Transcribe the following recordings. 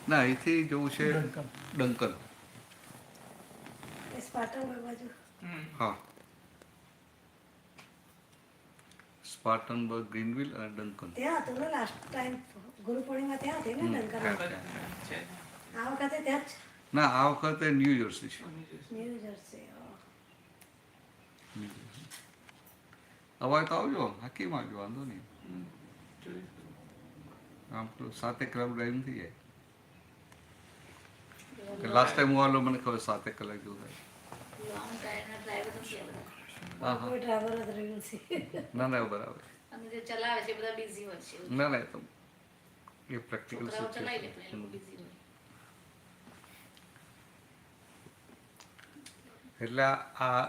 ના, અહીંથી જવું છે ડંકન. હા, સ્પાર્ટનબર્ગ, ગ્રીનવિલ અને ડંકન. ત્યાં હતું ને લાસ્ટ ટાઈમ ગુરુ પૂર્ણિમા ત્યાં હતી ને ડંકન? આ વખતે ત્યાં જ? ના, આ વખતે ન્યૂ જર્સી છે. New jersey. અવાજ તો આવજો, હકીમ આવજો, વાંધો નહીં. આમ તો 7 કલાક ડ્રાઈવિંગ થઈ જાય. લાસ્ટ ટાઈમ હું આવેલો મને ખબર 7 કલાક જેવું થાય. કોઈ ડ્રાઈવર જ રહ્યું છે. ના ના, બરાબર. અને જે ચલાવે છે બધા બિઝી હોય છે. ના ના, તો એ પ્રેક્ટિકલ છોકરાઓ ચલાવી લે પણ એ લોકો બિઝી હોય. એટલે આ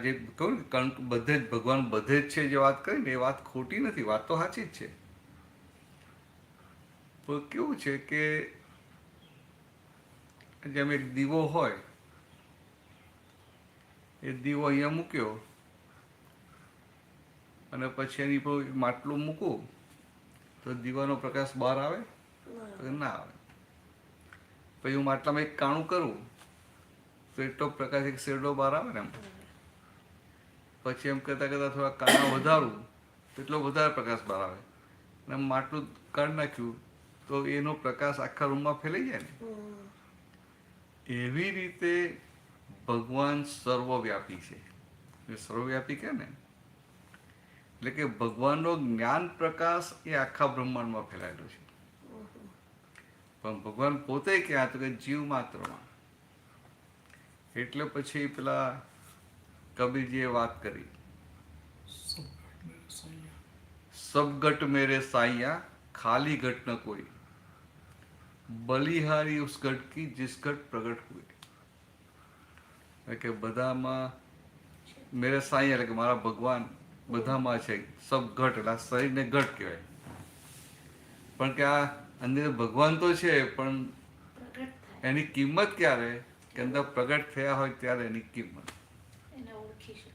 જે કહું ને, કારણ કે બધે જ ભગવાન બધે જ છે જે વાત કરી ને, એ વાત ખોટી નથી, વાત તો સાચી જ છે. પણ કેવું છે કે જેમ એક દીવો હોય, એ દીવો અહીંયા મૂક્યો અને પછી એની પર માટલું મૂકું તો દીવાનો પ્રકાશ બહાર આવે તો ના આવે. પછી હું માટલામાં એક કાણું કરું તો એટલો પ્રકાશ, એક શેડો બહાર આવે ને એમ. પછી એમ કરતાં કરતાં થોડા કાણા વધારું તો એટલો વધારે પ્રકાશ બહાર આવે. અને માટલું કાઢી નાખ્યું તો એનો પ્રકાશ આખા રૂમમાં ફેલાઈ જાય ને. એવી રીતે ભગવાન સર્વવ્યાપી છે. સર્વવ્યાપી કે ને, એટલે કે ભગવાનનો જ્ઞાન પ્રકાશ એ આખા બ્રહ્માંડમાં ફેલાયેલો છે. પણ ભગવાન પોતે ક્યાં? તો કે જીવ માત્રમાં. એટલે પછી પેલા કબીરજીએ વાત કરી, સબ ઘટ મેરે સાઈયા, ખાલી ઘટ ન કોઈ, બલિહારી ઉસ ઘટ કી જીસ ઘટ પ્રગટ હુએ. એટલે કે બધામાં મેરે સાઈ, એટલે કે મારા ભગવાન બધામાં છે. સબ ઘટ એટલે આ શરીરને ઘટ કહેવાય. પણ કે આ અંદર ભગવાન તો છે, પણ એની કિંમત ક્યારે? કે અંદર પ્રગટ થયા હોય ત્યારે એની કિંમત. એને ઓળખીશું.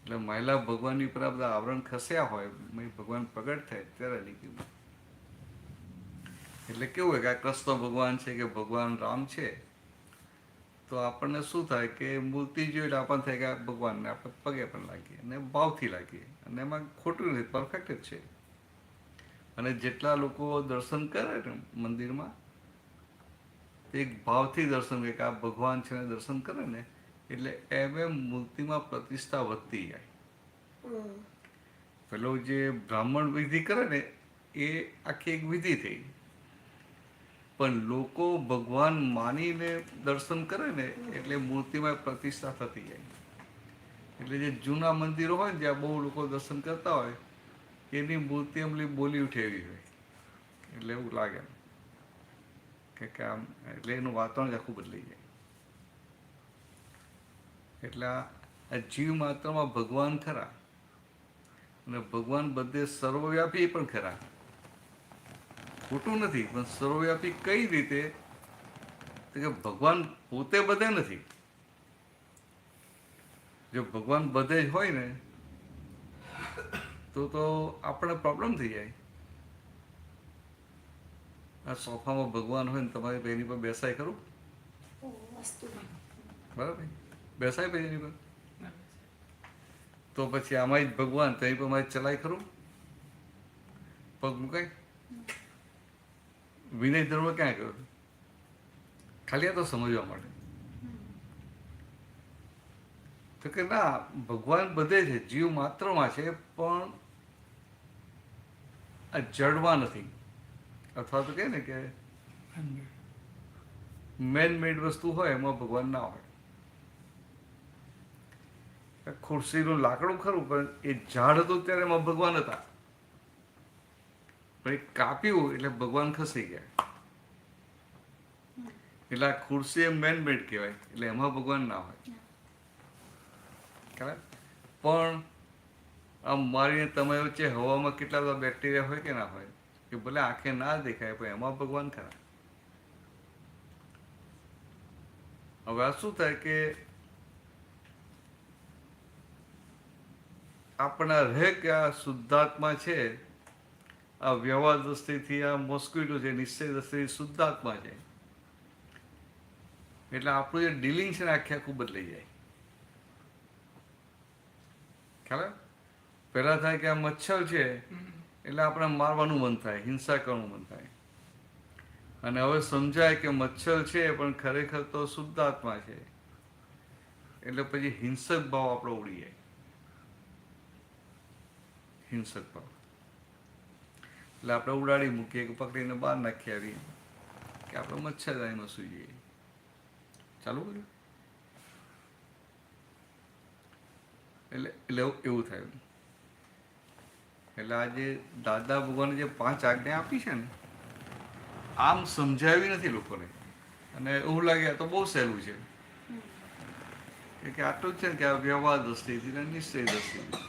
એટલે મહિલા ભગવાનની પર બધા આવરણ ખસ્યા હોય, ભગવાન પ્રગટ થાય ત્યારે એની કિંમત. એટલે કેવું હોય કે આ કૃષ્ણ ભગવાન છે કે ભગવાન રામ છે, તો આપણને શું થાય કે મૂર્તિ જોઈએ એટલે આપણને થાય કે આ ભગવાનને આપણે પગે પણ લાગીએ અને ભાવથી લાગીએ, અને એમાં ખોટું નથી, પરફેક્ટ જ છે. અને જેટલા લોકો દર્શન કરે ને મંદિરમાં, એક ભાવથી દર્શન કરે કે આ ભગવાન છે, દર્શન કરે ને એટલે એમ મૂર્તિમાં પ્રતિષ્ઠા વધતી જાય. પેલો જે બ્રાહ્મણ વિધિ કરે ને એ આખી એક વિધિ થઈ, પણ લોકો ભગવાન માનીને દર્શન કરે ને એટલે મૂર્તિમાં પ્રતિષ્ઠા થતી જાય. એટલે જે જૂના મંદિરો હોય ને જ્યાં બહુ લોકો દર્શન કરતા હોય, એની મૂર્તિ એમની બોલી ઉઠે એવી હોય. એટલે એવું લાગે કે આમ, એટલે એનું વાતાવરણ આખું બદલાઈ જાય. એટલે આ જીવ માત્રમાં ભગવાન ખરા, અને ભગવાન બધે સર્વવ્યાપી પણ ખરા. ખોટું નથી, પણ સર્વવ્યાપી કઈ રીતે? કે ભગવાન પોતે બધે નથી. જો ભગવાન બધે જ હોય ને તો આપણે પ્રોબ્લેમ થઈ જાય. આ સોફામાં ભગવાન હોય ને તમારે એની પર બેસાય ખરું? બરાબર, બેસાય પછી એની પર? તો પછી આમાં જ ભગવાન, તો એની પર મારે ચલાય ખરું? પગ મુકાય? વિનય ધર્મ ક્યાં ગયો? ખાલી આ તો સમજવા માટે. તો કે ના, ભગવાન બધે છે, જીવ માત્રમાં છે, પણ આ જડમાં નથી. અથવા તો કહે ને કે મેન મેડ વસ્તુ હોય એમાં ભગવાન ના હોય. ખુરશીનું લાકડું ખરું, પણ એ ઝાડ હતું ત્યારે એમાં ભગવાન હતા, પણ એ કાપ્યું એટલે ભગવાન ખસી ગયા. એટલે આ ખુરશી એ મેન મેડ કહેવાય, એટલે એમાં ભગવાન ના હોય. પણ આમ મારીને તમે વચ્ચે હવામાં કેટલા બધા બેક્ટેરિયા હોય કે ના હોય, કે ભલે આંખે ના દેખાય, પણ એમાં ભગવાન ખરા. હવે આ શું થાય કે આપણા રહે કે આ શુદ્ધાત્મા છે આ વ્યવહાર દ્રષ્ટિથી આ મોસ્કિટો છે, નિશ્ચય દ્રષ્ટિથી શુદ્ધાત્મા છે. એટલે આપણું જે ડીલિંગ છે ને આખે આખું બદલાઈ જાય. ખ્યાલ આવે? પહેલા થાય કે આ મચ્છર છે એટલે આપણે મારવાનું મન થાય, હિંસા કરવાનું મન થાય. અને હવે સમજાય કે મચ્છર છે પણ ખરેખર તો શુદ્ધાત્મા છે. એટલે પછી હિંસક ભાવ આપણો ઉડી જાય. હિંસક ભાવ એટલે આપણે ઉડાડી મૂકીએ કે પકડીને બહાર નાખી આવીએ કે આપણે મચ્છરદાનીમાં સૂઈ જઈએ. ચાલુ કર્યું એટલે એવું થયું. એટલે આજે દાદા ભગવાને જે 5 આજ્ઞા આપી છે ને, આમ સમજાવી નથી લોકોને. અને એવું લાગે આ તો બહુ સહેલું છે કે આટલું જ છે ને કે આ વ્યવહાર દ્રષ્ટિથી ને નિશ્ચય દ્રષ્ટિથી.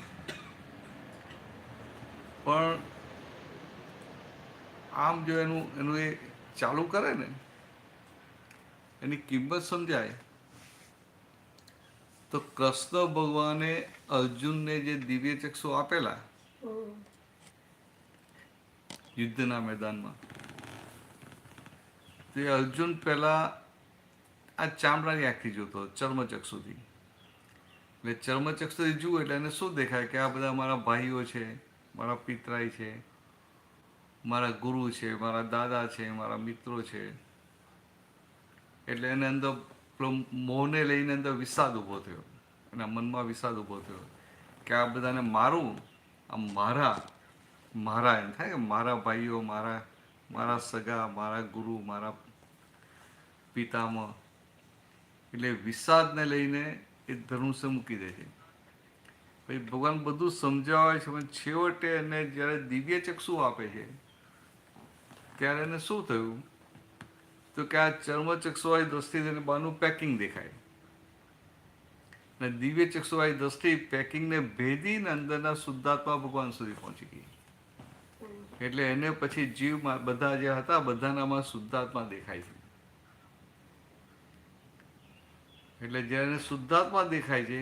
પણ આમ જો એનું એ ચાલુ કરે ને, એની કિંમત સમજાય તો કૃષ્ણ ભગવાને અર્જુનને જે દિવ્ય ચક્ષુ આપેલા યુદ્ધના મેદાનમાં, તે અર્જુન પહેલા આ ચામડાની આંખથી જોતો, ચર્મચક્ષુથી. એટલે ચર્મચક્ષુથી જુએ એટલે એને શું દેખાય કે આ બધા મારા ભાઈઓ છે, મારા પિતરાઈ છે, મારા ગુરુ છે, મારા દાદા છે, મારા મિત્રો છે. એટલે એને અંદર મોહને લઈને અંદર વિષાદ ઊભો થયો, એના મનમાં વિષાદ ઊભો થયો કે આ બધાને મારું, આ મારા એમ થાય કે મારા ભાઈઓ, મારા સગા, મારા ગુરુ, મારા પિતામહ. એટલે વિષાદને લઈને એ ધનુષ્ય મૂકી દે છે. પછી ભગવાન બધું સમજાવે છે, પણ છેવટે એને જ્યારે દિવ્ય ચક્ષુ આપે છે ત્યારે એને શું થયું તો કે આ ચર્મચક્ષુવાળી દ્રષ્ટિથી બહારનું પેકિંગ દેખાય, અને દિવ્ય ચક્ષુવાળી દ્રષ્ટિ પેકિંગને ભેદીને અંદરના શુદ્ધાત્મા ભગવાન સુધી પહોંચી ગઈ. એટલે એને પછી જીવમાં બધા જે હતા બધાનામાં શુદ્ધાત્મા દેખાય છે. એટલે જ્યારે શુદ્ધાત્મા દેખાય છે,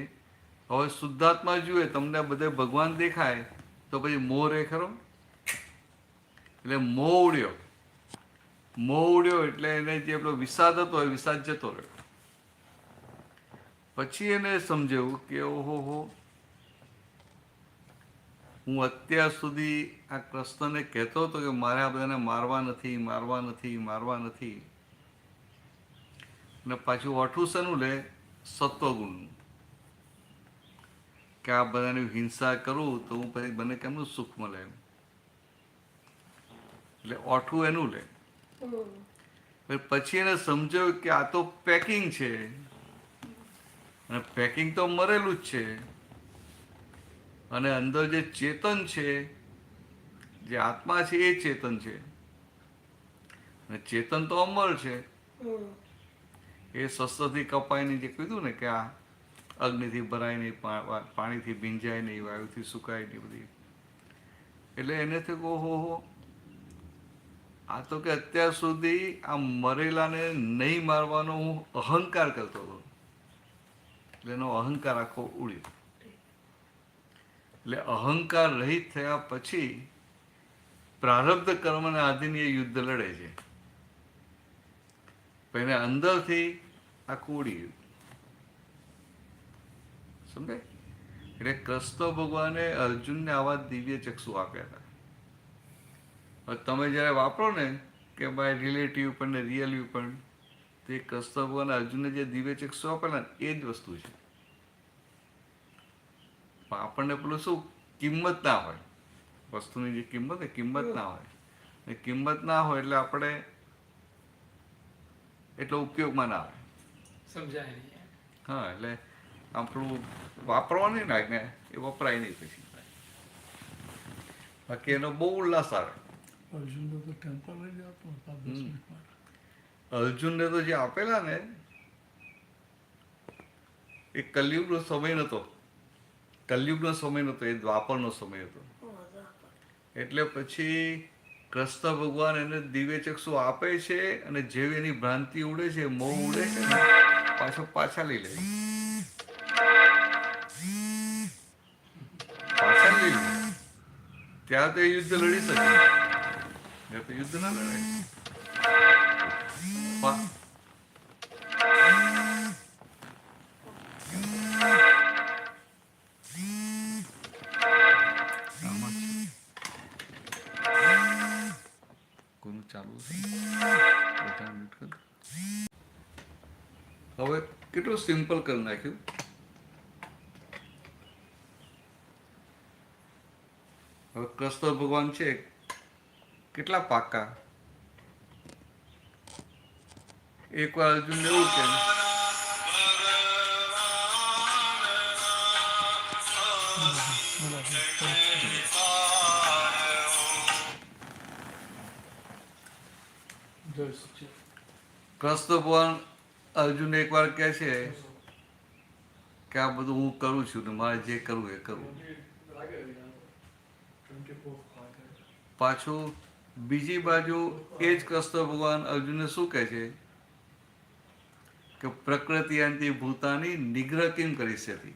હવે શુદ્ધાત્મા જુએ તમને બધે ભગવાન દેખાય તો પછી મોહ રહે ખરો? એટલે મોહ ઉડ્યો એટલે એને જે આપણો વિષાદ હતો એ વિષાદ જતો રહ્યો. પછી એને સમજાયું કે ઓહો, હું અત્યાર સુધી આ કૃષ્ણને કહેતો હતો કે મારે આ બધાને મારવા નથી. અને પાછું ઓઠું શેનું લે? સત્વગુણનું. કે આ બધાની હિંસા કરું તો હું પછી મને કેમનું સુખ મળે એમ. એટલે ઓઠું એનું લે. પછી એને સમજાયું કે આ તો પેકિંગ છે, અને પેકિંગ તો મરેલું જ છે, અને અંદર જે ચેતન છે, જે આત્મા છે એ ચેતન છે, અને ચેતન તો અમર છે. એ શસ્ત્રથી કપાયની જે કીધું ને કે આ અગ્નિથી ભરાય નહીં, પાણીથી ભીંજાય નહીં, વાયુથી સુકાય નહીં બધી. એટલે એને થયું ઓહો, આ તો કે અત્યાર સુધી આ મરેલાને નહીં મારવાનો હું અહંકાર કરતો હતો, એટલે એનો અહંકાર આખો ઉડ્યો. એટલે અહંકાર રહિત થયા પછી પ્રારબ્ધ કર્મના આધીન એ યુદ્ધ લડે છે. પણ એને અંદરથી આખું ઉડી ગયું. સમજાય? એટલે કૃષ્ણ ભગવાને અર્જુનને આવા દિવ્ય ચક્ષુ આપ્યા હતા. તમે જ્યારે વાપરો ને કે બાય રિલેટિવ પણ ને રિયલિવ પણ, તે કૃષ્ણ ભગવાન અર્જુનને જે દિવ્ય ચક્ષુ આપેલા ને એ જ વસ્તુ છે. પણ આપણને પેલું શું કિંમત ના હોય, વસ્તુની જે કિંમત ના હોય, એ કિંમત ના હોય એટલે આપણે એટલો ઉપયોગમાં ના આવે, સમજાય નહીં. હા, એટલે આપણું વાપરવા નહીં લાગે, એ વપરાય નહીં પછી. બાકી એનો બહુ ઉલ્લાસ આવે. અર્જુનને તો જે આપેલા ને એ કલયુગનો સમય નતો, એ દ્વાપરનો સમય હતો. એટલે પછી કૃષ્ણ ભગવાન એને દિવ્ય ચક્ષુ આપે છે, અને જેવી એની ભ્રાંતિ ઉડે છે, મોહ ઉડે છે ને, પાછા લઈ લે. ત્યાં તો એ યુદ્ધ લડી શકે. એ તો યુદ્ધ ના લડાય. પા- આમાં છે. કોનું ચાલુ છે? બધા mute કર. હવે કેટલું સિમ્પલ કરી નાખ્યું. હવે કૃષ્ણ ભગવાન છે કેટલા પાકા. એક વાર અર્જુન એવું કે કૃષ્ણ ભગવાન અર્જુન એક વાર કહે છે કે આ બધું હું કરું છું ને મારે જે કરવું એ કરવું. પાછું બીજી બાજુ એ જ કૃષ્ણ ભગવાન અર્જુનને શું કહે છે કે પ્રકૃતિ અંતિ ભૂતાની નિગ્રહ કેમ કરી શકે.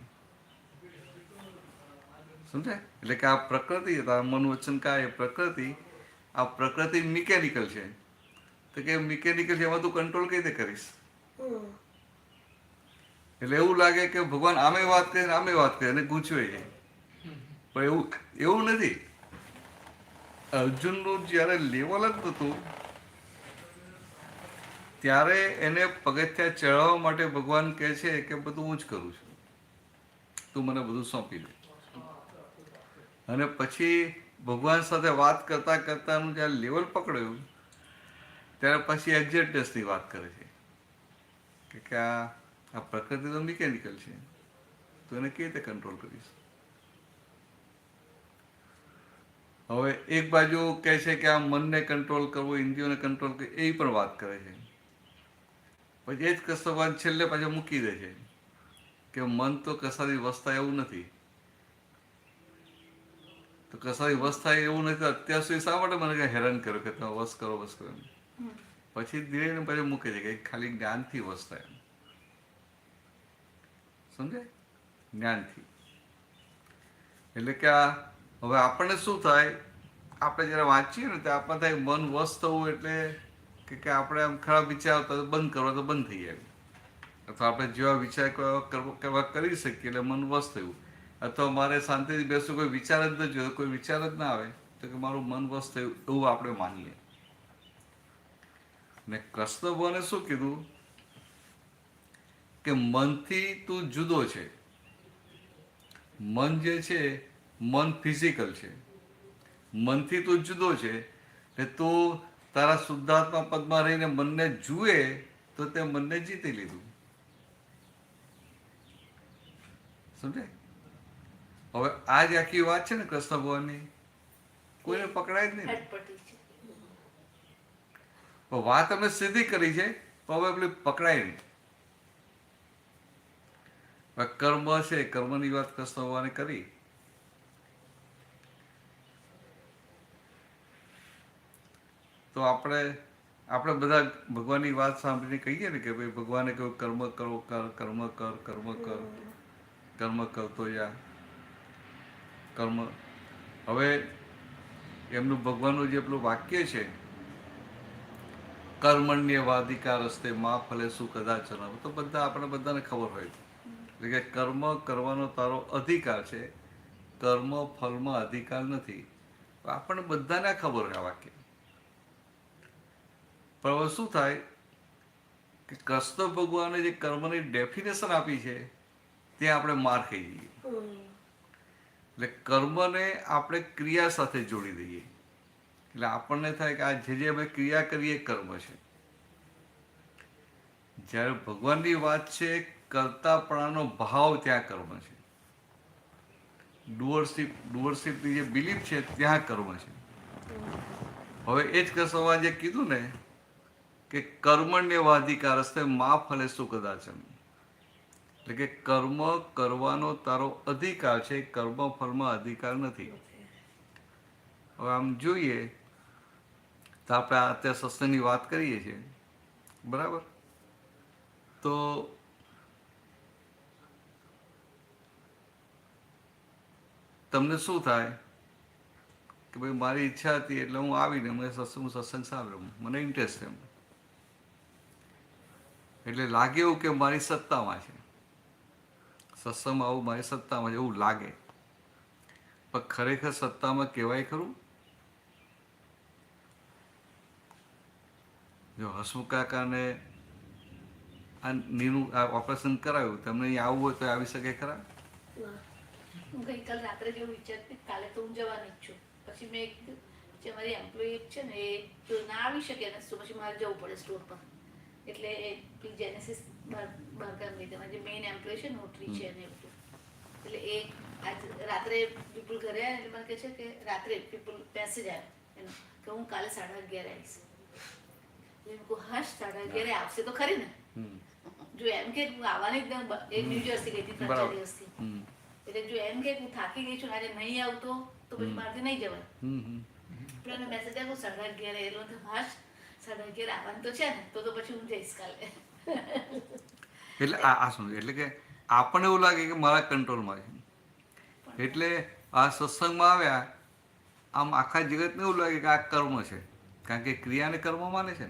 સમજાય? એટલે કે આ પ્રકૃતિ મન વચન કાય પ્રકૃતિ, આ પ્રકૃતિ મિકેનિકલ છે. તો કે મિકેનિકલ છે એમાં તું કંટ્રોલ કઈ રીતે કરીશ? એટલે એવું લાગે કે ભગવાન આમે વાત કરે આમે વાત કરે અને ગૂંચવે છે. પણ એવું નથી. અર્જુનનું જ્યારે લેવલ જ હતું ત્યારે એને પગથિયા ચડાવવા માટે ભગવાન કહે છે કે બધું હું જ કરું છું, તું મને બધું સોંપી દે. અને પછી ભગવાન સાથે વાત કરતા કરતાનું જ્યારે લેવલ પકડ્યું ત્યારે પછી એક્ઝેક્ટનેસની વાત કરે છે કે આ પ્રકૃતિ તો મિકેનિકલ છે, તો એને કેવી રીતે કંટ્રોલ કરીશ. હવે એક બાજુ કહે છે કે આ મનને કંટ્રોલ કરવું, ઇન્દ્રિયોને કંટ્રોલ કરવું, એ પણ વાત કરે છે. પછી એ જ કૃષ્ણ છેલ્લે પાછળ મૂકી દે છે કે મન તો કશાથી વશ થાય એવું નથી. તો કશાથી વશ થાય એવું નથી. અત્યાર સુધી શા માટે મને હેરાન કર્યો કે તમે વશ કરો વશ કરો. પછી ધીરે પછી મૂકે છે કે ખાલી જ્ઞાનથી વશ થાય. સમજાય? જ્ઞાનથી. એટલે કે આ હવે આપણને શું થાય, આપણે જ્યારે વાંચીએ ને તો આપણને થાય મન વશ થવું એટલે કે આપણે આમ ખરાબ વિચાર આવતા તો બંધ કરવા તો બંધ થઈ જાય, અથવા આપણે જેવા વિચાર કરવા કરી શકીએ એટલે મન વશ થયું. અથવા મારે શાંતિથી બેસવું, કોઈ વિચાર જ ન જોયો, કોઈ વિચાર જ ના આવે તો કે મારું મન વશ થયું એવું આપણે માનીએ. ને કૃષ્ણ ભગવાને શું કીધું કે મનથી તું જુદો છે. મન જે છે મન ફિઝિકલ છે, મનથી તું જુદો છે. એટલે તું તારા શુદ્ધાત્મા પદમાં રહીને મનને જુએ તો તે મનને જીતી લીધું. સમજાય? હવે આ જ આખી વાત છે ને કૃષ્ણ ભગવાનની, કોઈને પકડાય જ નહીં. અટપટી છે. વાત અમે સીધી કરી છે પણ હવે પેલી પકડાય નહીં. કર્મ છે, કર્મની વાત કૃષ્ણ ભગવાને કરી. તો આપણે બધા ભગવાનની વાત સાંભળીને કહીએ ને કે ભાઈ ભગવાને કહ્યું કર્મ કરો, કર્મ કર, કર્મ કર, કર્મ કરતો જા, કર્મ. હવે એમનું ભગવાનનું જે પેલું વાક્ય છે કર્મણ્યવાધિકાર રસ્તે મા ફલે શું કદાચન, તો બધા આપણે બધાને ખબર હોય. એટલે કે કર્મ કરવાનો તારો અધિકાર છે, કર્મ ફલમાં અધિકાર નથી. આપણને બધાને ખબર હોય આ વાક્ય. પણ હવે શું થાય કે કૃષ્ણ ભગવાને જે કર્મની ડેફિનેશન આપી છે ત્યાં આપણે માર ખાઈ જઈએ. એટલે કર્મને આપણે ક્રિયા સાથે જોડી દઈએ. એટલે આપણને થાય કે આ જે અમે ક્રિયા કરીએ એ કર્મ છે. જ્યારે ભગવાનની વાત છે કરતાપણાનો ભાવ ત્યાં કર્મ છે. ડુઅરશીપની જે બિલીફ છે ત્યાં કર્મ છે. હવે એ જ કૃષ્ણ જે કીધું ને કે કર્મણ્યવાધિકાર હસ્તે મા ફલે શું કદાચન, એટલે કે કર્મ કરવાનો તારો અધિકાર છે, કર્મ ફળમાં અધિકાર નથી. હવે આમ જોઈએ તો આપણે અત્યારે સત્સંગની વાત કરીએ છીએ, બરાબર? તો તમને શું થાય કે ભાઈ મારી ઈચ્છા હતી એટલે હું આવીને હું સત્સંગ સાંભળ્યો, મને ઇન્ટરેસ્ટ છે એમ. એટલે લાગે એવું કે મારી સત્તામાં છે, સત્સંગમાં આવું મારી સત્તામાં છે એવું લાગે, પણ ખરેખર સત્તામાં કહેવાય ખરું? જો હસમુખ કાકાને આ નીનું ઓપરેશન કરાવ્યું, તમને અહીં આવવું હોય તો આવી શકે ખરા? હું ગઈકાલ રાત્રે જેવું વિચારતી કાલે તો હું જવાની જ છું. પછી મેં કીધું જે મારી એમ્પ્લોયી છે ને એ જો ના આવી શકે ને તો પછી મારે જવું પડે સ્ટોર પર. એટલે જેનેસિસ બહારગામ ગઈ હતી, જે મેઇન એમ્પ્લોય છે નોટરી છે ને એવું. એટલે એ આજ રાત્રે પીપલ ઘરે આવ્યા એટલે મને કહે છે કે રાત્રે પીપલ મેસેજ આવ્યો એનો કે હું કાલે 11:30 આવીશ. એટલે મેં કહું હાશ 11:30 આવશે તો ખરી ને? જો એમ કે હું આવવાની એકદમ એ ન્યૂ જર્સી ગઈ હતી 3-4 દિવસથી. એટલે જો એમ કે હું થાકી ગઈ છું આજે નહીં આવતો તો પછી મારાથી નહીં જવાય. એટલે એને મેસેજ આવ્યો 11:30 એટલે તો હાશ 11:30 આવવાનું તો છે ને તો પછી હું જઈશ કાલે. એટલે આ શું એટલે કે આપણને એવું લાગે કે મારા કંટ્રોલમાં છે, એટલે આ સત્સંગમાં આવ્યા આમ આખા જગતને એવું લાગે કે આ કર્મ છે, કારણ કે ક્રિયાને કર્મ માને છે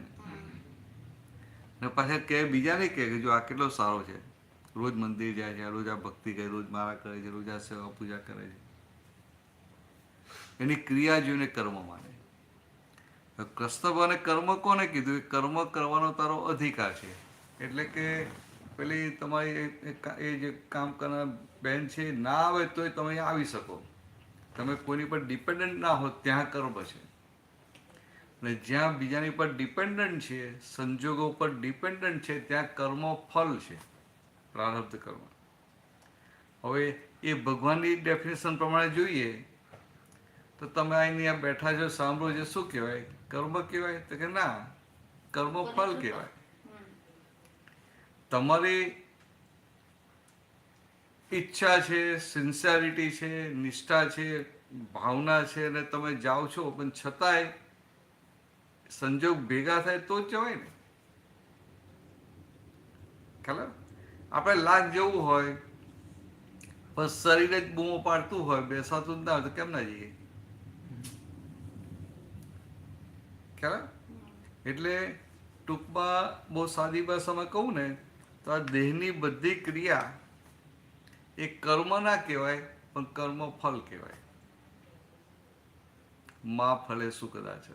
ને પાછા કે બીજા નહીં કહે કે જો આ કેટલો સારો છે, રોજ મંદિર જાય છે, રોજ આ ભક્તિ કરે, રોજ માળા કરે છે, રોજ આ સેવા પૂજા કરે છે, એની ક્રિયા જોઈને કર્મ માને. કૃષ્ણ ભગવાને કર્મ કોને કીધું? કર્મ કરવાનો તારો અધિકાર છે. એટલે કે પેલી તમારી એ જે કામ કરનાર બેન છે ના આવે તોય તમે આવી શકો, તમે કોઈની પર ડિપેન્ડન્ટ ના હો ત્યાં કર્મ છે. અને જ્યાં બીજાની પર ડિપેન્ડન્ટ છે, સંજોગો પર ડિપેન્ડન્ટ છે, ત્યાં કર્મ ફલ છે, પ્રારબ્ધ કર્મ. હવે એ ભગવાનની ડેફિનેશન પ્રમાણે જોઈએ તો તમે અહીંયા બેઠા છો, સાંભળો છો, શું કહેવાય? કર્મ કહેવાય? તો કે ના, કર્મ ફલ કહેવાય. તમારી ઈચ્છા છે, સિન્સિયરિટી છે, નિષ્ઠા છે, ભાવના છે અને તમે જાઓ છો, પણ છતાંય સંજોગ ભેગા થાય તો જ જવાય ને. ખ્યાલ? આપણે લાખ જવું હોય પણ શરીર જ બૂમો પાડતું હોય, બેસાતું જ ના હોય તો કેમ ના જઈએ? ખ્યાલ? એટલે ટૂંકમાં બહુ સાદી ભાષામાં કહું ને તો આ દેહની બધી ક્રિયા એ કર્મ ના કહેવાય પણ કર્મ ફલ કહેવાય. મા ફલે શું કદાચ.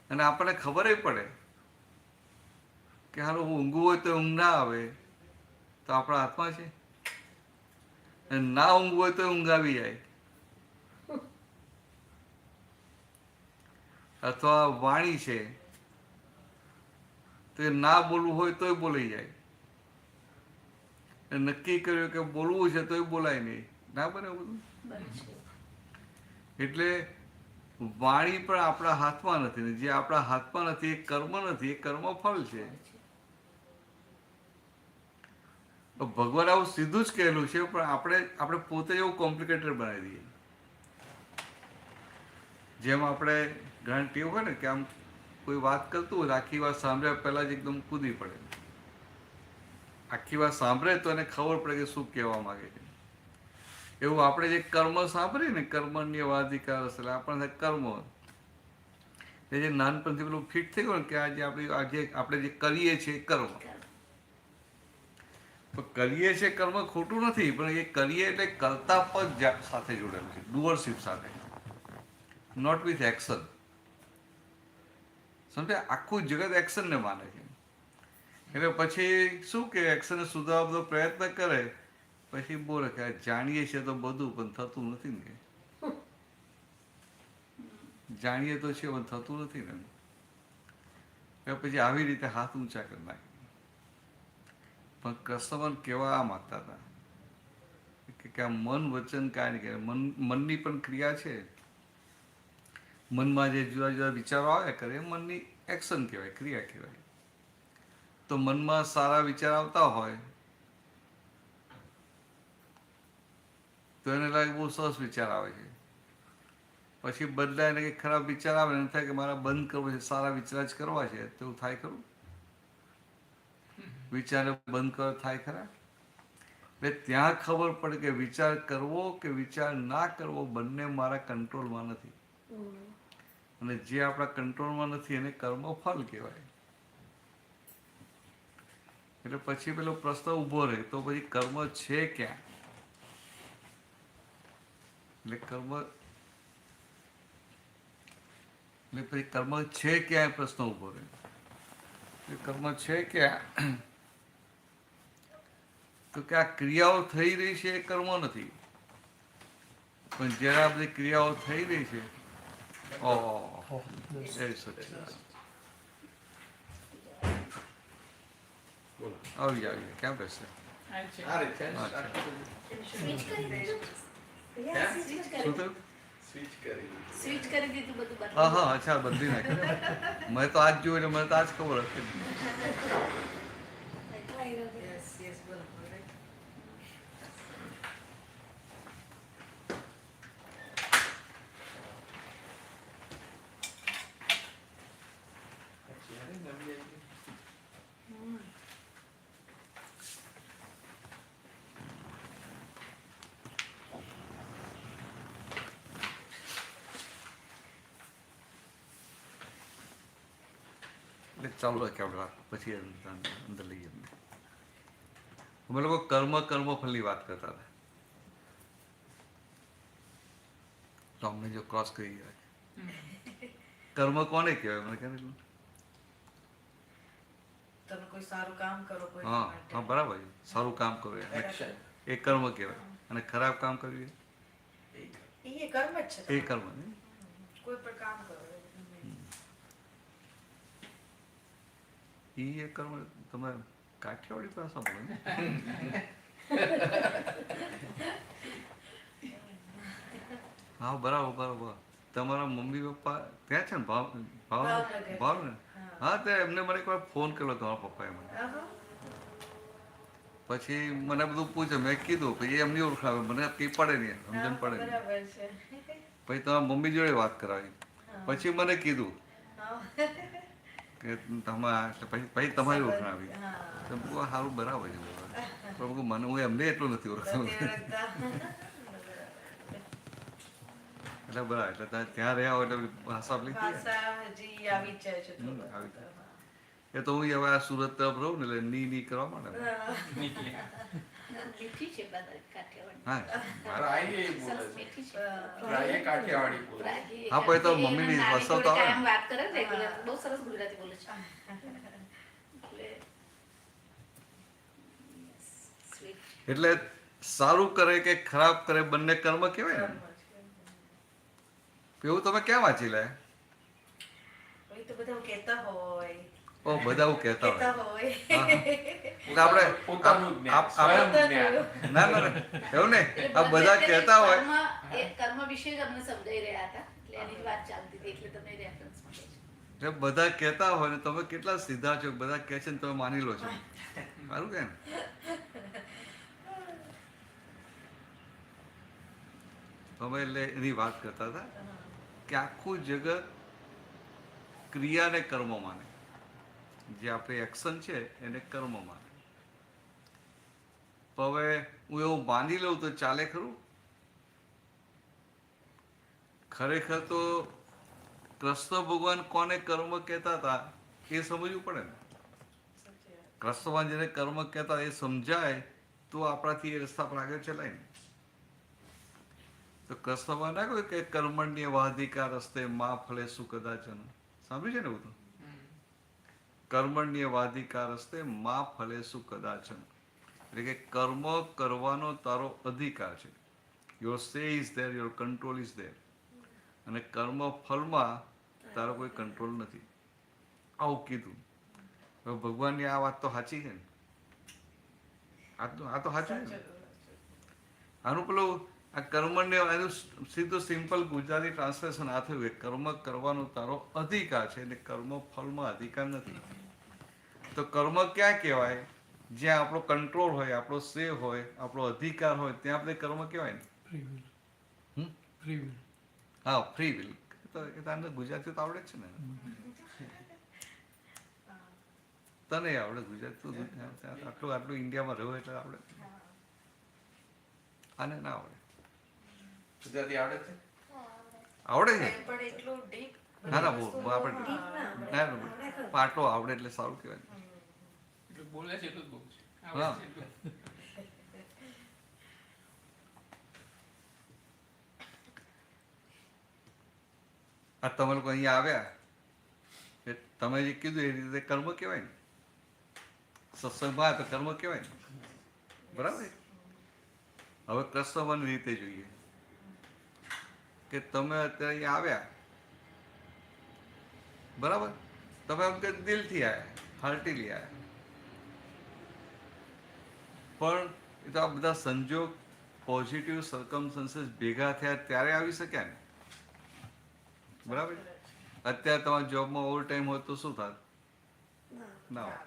અને આપણને ખબર પડે કે હારું ઊંઘવું હોય તો ઊંઘ ના આવે તો આપણા હાથમાં છે, અને ના ઊંઘવું હોય તો ઊંઘ આવી જાય. અથવા વાણી છે તો ના બોલવું હોય તોય બોલાઈ જાય. નક્કી કર્યું કે બોલવું છે તોય બોલાય નહીં, ના બને બધું. એટલે વાણી પણ આપણા હાથમાં નથી, ને જે આપણા હાથમાં નથી એ કર્મ નથી, એ કર્મ ફલ છે. ભગવાન આવું સીધું જ કહેલું છે, પણ આપણે પોતે એવું કોમ્પ્લિકેટેડ બનાવી દઈએ. જેમ આપણે ઘણા ટેવ હોય ને કે આમ કોઈ વાત કરતું હોય આખી વાત સાંભળ્યા પહેલા જ એકદમ કૂદી પડે. આખી વાત સાંભળે તો એને ખબર પડે કે શું કહેવા માંગે છે. એવું આપણે જે કર્મ સાંભળીએ ને, કર્મણ્ય વાધિકાર એટલે આપણને કર્મ એ જે નાનપણથી પેલું ફિટ થઈ ગયું ને કે આજે આપણે જે કરીએ છીએ એ કર્મ. કરીએ છીએ કર્મ ખોટું નથી, પણ એ કરીએ એટલે કરતા પદ સાથે જોડેલું છે, ડુઅરશીપ સાથે, નોટ વિથ એક્શન. સમજ્યા? આખું જગત એક્શનને માને છે. એટલે પછી શું કે એક્શનને સુધારવા બધો પ્રયત્ન કરે, પછી બોલે કે જાણીએ છીએ તો બધું પણ થતું નથી ને. જાણીએ તો છે પણ થતું નથી ને. પછી આવી રીતે હાથ ઊંચા કરી નાખે. પણ કસ્ટમર કેવા આ માગતા હતા કે આ મન વચન કાંઈ નહીં કરે. મનની પણ ક્રિયા છે. મનમાં જે જુદા જુદા વિચારો આવ્યા કરે એ મનની એક્શન કહેવાય, ક્રિયા કહેવાય. તો મનમાં સારા વિચાર આવતા હોય તો એને લાગે બહુ સરસ વિચાર આવે છે. પછી બદલાય ને કંઈક ખરાબ વિચાર આવે ને થાય કે મારા બંધ કરવો છે, સારા વિચાર જ કરવા છે, તો એવું થાય ખરું? વિચારને બંધ કરો થાય ખરા? એટલે ત્યાં ખબર પડે કે વિચાર કરવો કે વિચાર ના કરવો બંને મારા કંટ્રોલમાં નથી. અને જે આપણા કંટ્રોલમાં નથી એને કર્મફળ કહેવાય. એટલે પછી પેલો પ્રશ્ન ઊભો રહે તો પછી કર્મ છે ક્યાં? એટલે પછી કર્મ છે ક્યાં એ પ્રશ્ન ઊભો રહે. કર્મ છે ક્યાં? તો કે આ ક્રિયાઓ થઈ રહી છે એ કર્મ નથી, પણ જ્યારે આ બધી ક્રિયાઓ થઈ રહી છે આવી ક્યાં બેસે? સ્વિચ કરી દીધું બધું. હા હા અચ્છા બદલી નાખ્યું. મેં તો આજ જોયું એટલે મને તો આજ ખબર હતી. ચાલુ રાખીએ આપણે વાત, પછી અંદર લઈએ. અમે લોકો કર્મફળની વાત કરતા હતા, તો અમને જો ક્રોસ કરી ગયા. કર્મ કોને કહેવાય મને કહે? તમે કોઈ સારું કામ કરો, કોઈ હા હા બરાબર છે. સારું કામ કરો એ કર્મ કહેવાય, અને ખરાબ કામ કર્યું એ કર્મ જ છે. એ કર્મ ને કોઈ પણ કામ કરો એ કર્મ. તમે કાઠિયાવાડી ભાષા બોલો ને? હા બરાબર બરાબર. તમારા મમ્મી પપ્પા ત્યાં છે ને ભાવ ને? હા તો એમને મને એક વાર ફોન કર્યો તમારા પપ્પાએ મને. પછી મને બધું પૂછે, મેં કીધું પછી એમની ઓળખાવે, મને કંઈ પડે નહીં, સમજણ પડે નહીં. પછી તમારા મમ્મી જોડે વાત કરાવી, પછી મને કીધું કે પછી તમારી ઓળખાવી. સારું બરાબર છે, પણ મને હું એમને એટલું નથી ઓળખતો. એટલે બરાબર, એટલે ત્યાં રહ્યા હોય એટલે ભાષા આવી જાય છે. એ તો હું હવે આ સુરત તરફ રહું ને એટલે ની કરવા માંડે. મીઠી છે કાઠિયાવાડી. હા મીઠી છે. હા પછી તો મમ્મીની વસલ તો આવે ને. વાત કરે ને બહુ સરસ ગુજરાતી બોલે છે. એટલે સારું કરે કે ખરાબ કરે બંને કર્મ કહેવાય ને. એવું તમે ક્યાં વાંચી લે? તો બધા કહેતા હોય. ઓ બધા એવું કહેતા હોય. ના એવું ને, આ બધા કહેતા હોય. કર્મ વિશે જ અમને સમજાઈ રહ્યા હતા, એટલે એની જ વાત ચાલતી હતી, એટલે તમને રેફરન્સ મળે છે. બધા કહેતા હોય ને તમે કેટલા સીધા છો, બધા કહે છે ને તમે માની લો છો. સારું કે તમે એટલે એની વાત કરતા હતા કે આખું જગત ક્રિયાને કર્મ માને, જે આપણે એક્શન છે એને કર્મ માને. તો હવે હું એવું માની લઉં તો ચાલે ખરું? ખરેખર તો કૃષ્ણ ભગવાન કોને કર્મ કહેતા હતા એ સમજવું પડે ને. કૃષ્ણ ભગવાન જેને કર્મ કહેતા એ સમજાય તો આપણાથી એ રસ્તા પર આગળ ચલાય ને. તો કૃષ્ણ ભગવાન ના કહ્યું કે કર્મણ્ય વાધિકા રસ્તે માં ફલે શું કદાચન. સાંભળ્યું છે ને બધું? કર્મણ્ય વાધિકા રસ્તે માં ફલે શું કદાચન. એટલે કે કર્મ કરવાનો તારો અધિકાર છે. યોર સે is there, your control is there. અને કર્મ ફળમાં તારો કોઈ કંટ્રોલ નથી. આવું કીધું. હવે ભગવાનની આ વાત તો સાચી છે ને? આ તો સાચું છે. આનું પેલું આ કર્મને એનું સીધું સિમ્પલ ગુજરાતી ટ્રાન્સલેશન આ થયું કે કર્મ કરવાનો તારો અધિકાર છે અને કર્મ ફળમાં અધિકાર નથી. તો કર્મ ક્યાં કહેવાય? જ્યાં આપણો કંટ્રોલ હોય, આપણો સે હોય, આપણો અધિકાર હોય ત્યાં આપણે કર્મ કહેવાય ને. હા ફ્રી વિલ. તને ગુજરાતી તો આવડે જ છે ને? તને આવડે ગુજરાતી તો આટલું ઇન્ડિયામાં રહ્યો એટલે આવડે. આને ના આવડે. ગુજરાતી આવડે છે? આવડે છે? પણ એટલું deep ના ના બહુ આપણે deep ના આવડે. ના આવડે ખરું. પાટલો આવડે એટલે સારું કહેવાય. એટલું બોલે છે એટલું જ બહુ છે. હા. આવડે છે એટલું. આ તમે લોકો અહીંયા આવ્યા એ તમે જે કીધું એ રીતે કર્મ કહેવાય ને. સત્સંગમાં તો કર્મ કહેવાય ને. બરાબર. હવે કૃષ્ણની રીતે જોઈએ કે તમે અત્યારે અહીંયા આવ્યા બરાબર, તમે એમ કે દિલથી આવ્યા, હાર્ટીલી આવ્યા, પણ એ તો આ બધા સંજોગ પોઝિટિવ સર્કમસ્ટન્સીસ ભેગા થયા ત્યારે આવી શક્યા ને. બરાબર. અત્યારે તમારા જોબમાં ઓવર ટાઈમ હોય તો શું થાય? ના. ના હોય.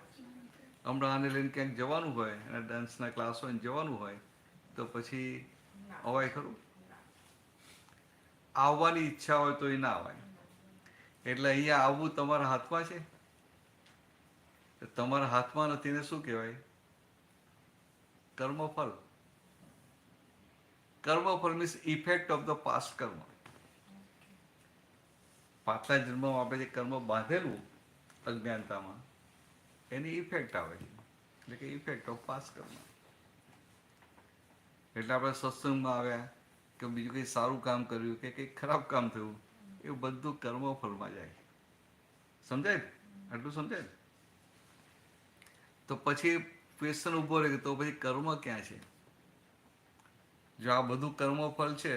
હમણાં આને લઈને ક્યાંક જવાનું હોય અને ડાન્સના ક્લાસ હોય ને જવાનું હોય તો પછી અવાય ખરું? આવવાની ઈચ્છા હોય તો એ ના અવાય. એટલે અહીંયા આવવું તમારા હાથમાં છે. તમારા હાથમાં નથી ને શું કહેવાય? કર્મફળ. કર્મફળ means effect of the past karma. પાછલા જન્મમાં આપણે જે કર્મ બાંધેલું અજ્ઞાનતામાં એની ઇફેક્ટ આવે છે, એટલે કે ઇફેક્ટ ઓફ પાસ્ટ કર્મ. એટલે આપણે સત્સંગમાં આવ્યા કે બીજું કંઈ સારું કામ કર્યું કે કંઈક ખરાબ કામ થયું એ બધું કર્મફળમાં જાય. સમજાય ને? આટલું સમજાય ને? તો પછી ક્વેશ્ચન ઊભો રહે કે તો પછી કર્મ ક્યાં છે? જો આ બધું કર્મફળ છે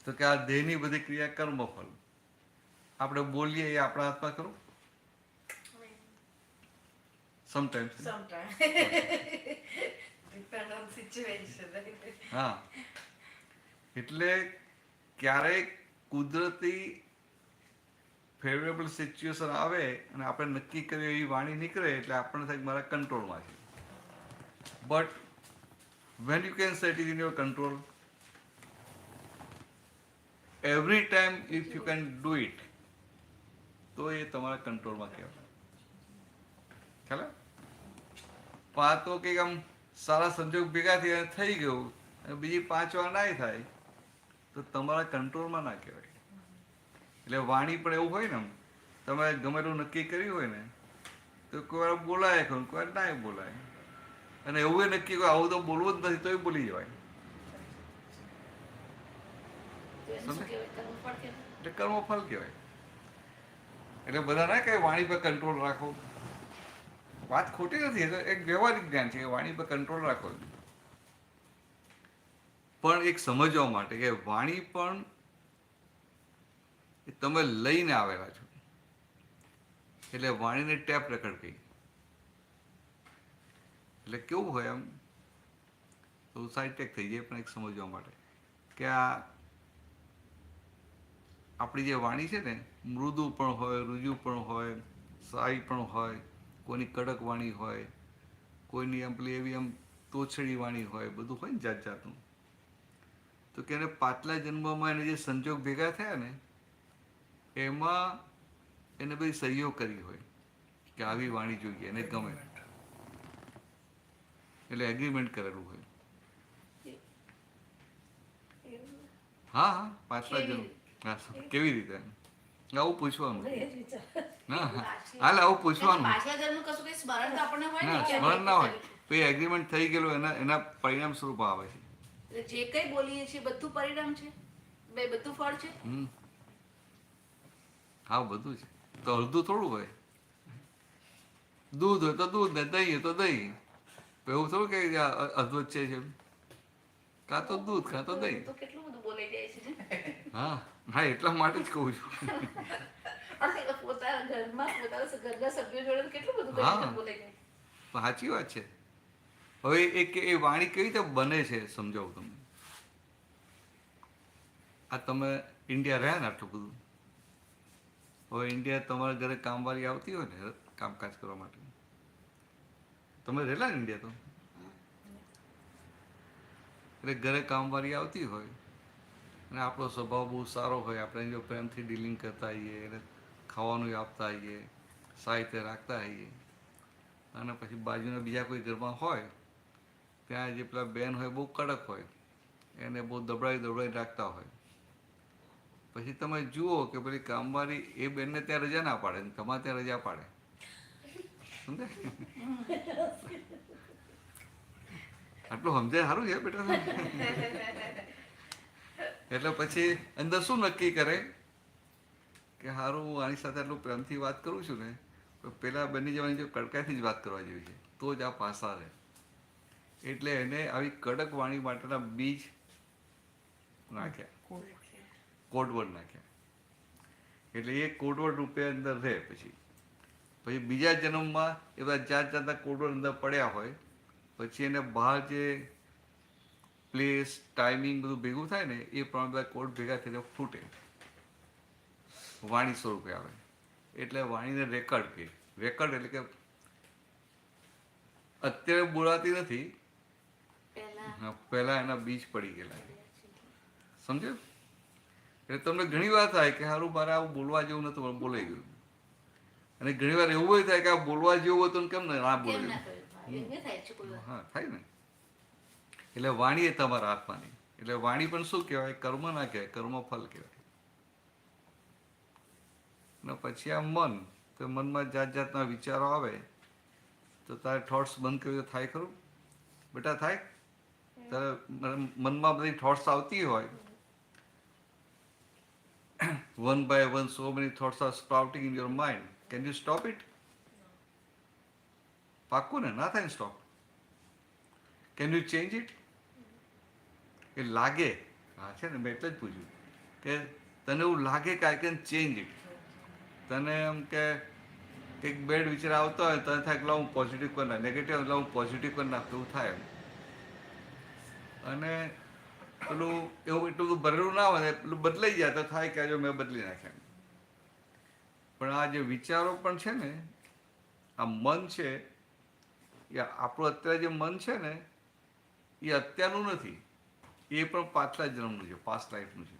તો કે આ દેહની બધી ક્રિયા કર્મફળ. આપણે બોલીએ એ આપણા હાથમાં ખરું? Sometimes. Sometimes. Depend on situation. હા, એટલે ક્યારેક કુદરતી ફેવરેબલ સિચ્યુએશન આવે અને આપણે નક્કી કરીએ એવી વાણી નીકળે એટલે આપણને થાય કે મારા કંટ્રોલમાં છે. But when you can set it in your control every time if you can do it તો એ તમારા કંટ્રોલમાં કહેવાય. ખ્યાલ આવે? પણ આ તો કંઈક આમ સારા સંજોગ ભેગા થયા થઈ ગયું અને બીજી 5 વાર ના થાય તો તમારા કંટ્રોલમાં ના કહેવાય. એટલે વાણી પણ એવું હોય ને, તમે ગમે એટલું નક્કી કર્યું હોય ને તો કોઈ વાર બોલાય કોઈ વાર ના બોલાય, અને એવું નક્કી કોઈ આવું તો બોલવું જ નથી તોય બોલી જવાય. તો એને શું કહેવાય? કર્મફળ કહેવાય. એટલે કર્મફળ કહેવાય. એટલે બધા ના કહે વાણી પર કંટ્રોલ રાખો. વાત ખોટી નથી, એ તો એક વ્યવહારિક જ્ઞાન છે કે વાણી પર કંટ્રોલ રાખો. પણ એક સમજવા માટે કે વાણી પણ તમે લઈને આવેલા છો, એટલે વાણીને ટેપ રેકર્ડ કહી. એટલે કેવું હોય એમ તો સાઈટેક થઈ જાય, પણ એક સમજવા માટે કે આ આપણી જે વાણી છે ને મૃદુ પણ હોય, રુજુ પણ હોય, સારી પણ હોય, કોઈની કડક વાણી હોય, કોઈની એમ પેલી એવી આમ તોછડી વાણી હોય, બધું હોય ને જાત જાતનું. તો કે એને પાછલા જન્મમાં એને જે સંજોગ ભેગા થયા ને એમાં એને બધી સહયોગ કરી હોય કે આવી વાણી જોઈએ એને ગમે, એટલે એગ્રીમેન્ટ કરેલું હોય. હા હા, પાછલા જન્મ. હા, કેવી રીતે? આવું પૂછવાનું. એ જ વિચાર. ના હાલ આવું પૂછવાનું. પાછલા જન્મનું કશું કંઈ સ્મરણ તો આપણને હોય ને ના કે સ્મરણ ના હોય આપણે તો એ એગ્રીમેન્ટ થઈ ગયેલું એના પરિણામ સ્વરૂપ આવે છે. એટલે જે કંઈ બોલીએ છીએ બધું પરિણામ છે, બધું ફળ છે. હા બધું છે. તો અડધું થોડું હોય. દૂધ હોય તો દૂધ ને દહીં હોય તો દહીં. એવું થોડું કે અધવચ્ચે છે. કાં તો દૂધ કાં તો દહીં. તો કેટલું બધું બોલાઈ જાય છે ને. હા હા, એટલા માટે જ કહું છું. અને પોતાના ઘરમાં પોતાના ઘરના સભ્યો જોડે તો કેટલું બધું હા. કરીને બોલાઈ જાય. સાચી વાત છે. હવે એ વાણી કેવી રીતે બને છે સમજાવું તમને. આ તમે ઇન્ડિયા રહ્યા ને આટલું બધું, હવે ઇન્ડિયા તમારા ઘરે કામવાળી આવતી હોય ને કામકાજ કરવા માટે, તમે રહેલા ને ઇન્ડિયા તો, એટલે ઘરે કામવાળી આવતી હોય અને આપણો સ્વભાવ બહુ સારો હોય, આપણે જો પ્રેમથી ડીલિંગ કરતા હોઈએ, એને ખાવાનું આપતા હોઈએ, સાહિત્ય રાખતા હોઈએ, અને પછી બાજુના બીજા કોઈ ઘરમાં હોય ત્યાં જે પેલા બેન હોય બહુ કડક હોય, એને બહુ દબડાઈ રાખતા હોય. પછી તમે જુઓ કે પેલી કામવાળી એ બેનને ત્યાં રજા ના પાડે ને તમારે ત્યાં રજા પાડે. સમજાય? આટલું સમજાય સારું છે બેટા. એટલે પછી અંદર શું નક્કી કરે કે સારું આની સાથે આટલું પ્રેમથી વાત કરું છું ને, તો પેલા બની જવાની જો કડકાઈથી જ વાત કરવા જેવી છે, તો જ આ પાસા રહે. એટલે એને આવી કડક વાણી માટેના બીજ નાખ્યા, કોડવર્ડ નાખ્યા. એટલે એ કોડવર્ડ રૂપે અંદર રહે. પછી બીજા જન્મમાં એ બધા જાતના કોડવર્ડ અંદર પડ્યા હોય, પછી એને બહાર જે પ્લેસ ટાઈમિંગ બધું ભેગું થાય ને એ પ્રમાણે બધા કોડ ભેગા થઈને ફૂટે, વાણી સ્વરૂપે આવે. એટલે વાણીને રેકર્ડ કહે. રેકર્ડ એટલે કે અત્યારે બોલાતી નથી, પહેલા એના બીજ પડી ગયેલા. સમજ્યું? એટલે તમને ઘણી વાર થાય કે સારું મારે આવું બોલવા જેવું નતું પણ બોલાઈ ગયું, અને ઘણી વાર એવું થાય કે આ બોલવા જેવું હતું કેમ ના બોલાયું. હા, થાય ને. એટલે વાણી એ તમારા આત્માની. એટલે વાણી પણ શું કહેવાય? કર્મ ના કહેવાય, કર્મ ફલ કહેવાય. ને પછી આ મન, તો મનમાં જાતના વિચારો આવે તો તારે થોટ્સ બંધ કર્યું થાય ખરું બેટા? થાય? તારે મનમાં બધી થોટ્સ આવતી હોય, one by one so many thoughts are sprouting in your mind. Can you stop it? પાક્કું ને? ના થાય ને stop. Can you change it? એ લાગે, હા છે ને, મેં એટલે જ પૂછ્યું કે તને એવું લાગે કે આઈ કેન ચેન્જ ઇટ. તને એમ કે એક બેડ વિચાર આવતો હોય તને થાય કે હું પોઝિટિવ કરી નાખ, નેગેટિવ એટલે હું પોઝિટિવ કરી નાખ, એવું થાય. અને પેલું એવું એટલું બધું ભરેલું ના હોય, પેલું બદલાઈ જાય તો થાય કે જો મેં બદલી નાખ્યા. પણ આ જે વિચારો પણ છે ને, આ મન છે, એ આપણું અત્યારે જે મન છે ને એ અત્યારનું નથી, એ પણ પાછલા જન્મનું છે, પાસ્ટ લાઈફનું છે.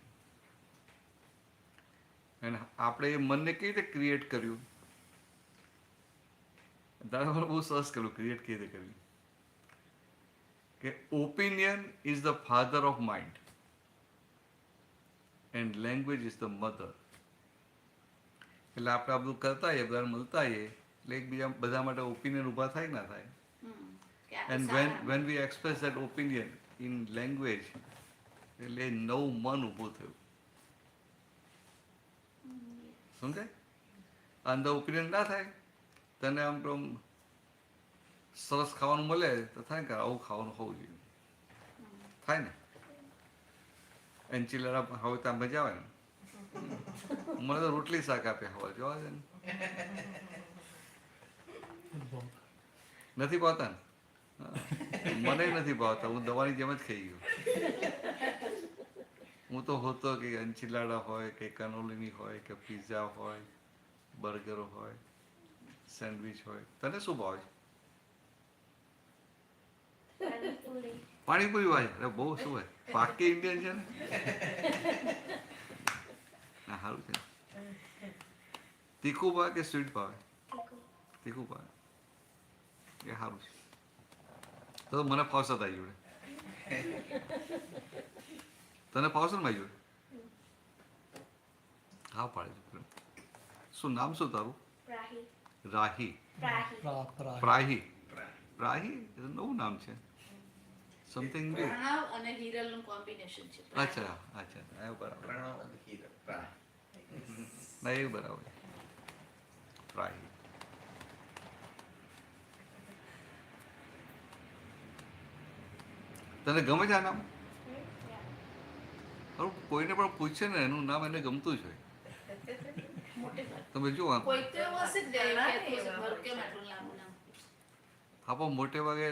અને આપણે એ મનને કેવી રીતે ક્રિએટ કર્યું? દાદા બહુ સરસ કર્યું. ક્રિએટ કેવી રીતે કર્યું કે opinion is the father of mind and language is the mother. એટલે આપણે આ બધું કરતા હોઈએ, બધાને મળતા હોઈએ, એટલે એકબીજા બધા માટે ઓપિનિયન ઊભા થાય ના થાય. And when we express that opinion in language, એટલે નવું મન ઊભું થયું. સમજાય? અંદર ઓપિનિયન ના થાય, તને આમ તો સરસ ખાવાનું મળે તો થાય કે આવું ખાવાનું હોવું જોઈએ, થાય ને? એન્ચિલાડા હવે ત્યાં મજા આવે ને. મને તો રોટલી શાક આપે હવે, જોવા છે ને. નથી ભાવતા ને? મને નથી ભાવતા, હું દવાની જેમ જ ખાઈ ગયો. હું તો હોતો કે એન્ચિલાડા હોય કે કનોલીની હોય કે પિઝા હોય, બર્ગર હોય, સેન્ડવિચ હોય. તને શું ભાવે છે? પાણીપુરી ભાવે? અરે બહુ શું હોય, પાક્કી ઇન્ડિયન છે ને. હા, સારું છે. તીખું ભાવે કે સ્વીટ ભાવે? તીખું ભાવે, એ સારું છે. તો મને ફાવશે તારી જોડે. તને ફાવશે ને મારી જોડે? હા પાડે છે. શું નામ શું તારું? રાહી. પ્રાહી. પ્રાહી નવું નામ છે. Something new. પ્રણવ અને હિરલનું કોમ્બિનેશન છે. અચ્છા અચ્છા, એ બરાબર. ના એ બરાબર. પ્રાહી. તને ગમે છે આ નામ? કોઈને પણ પૂછે ને એનું નામ એને ગમતું જ હોય. તમે જુઓ, કોઈ તો એવું હશે જ ને કે મારું કેમ આટલું લાંબુ નામ? હા પણ મોટે ભાગે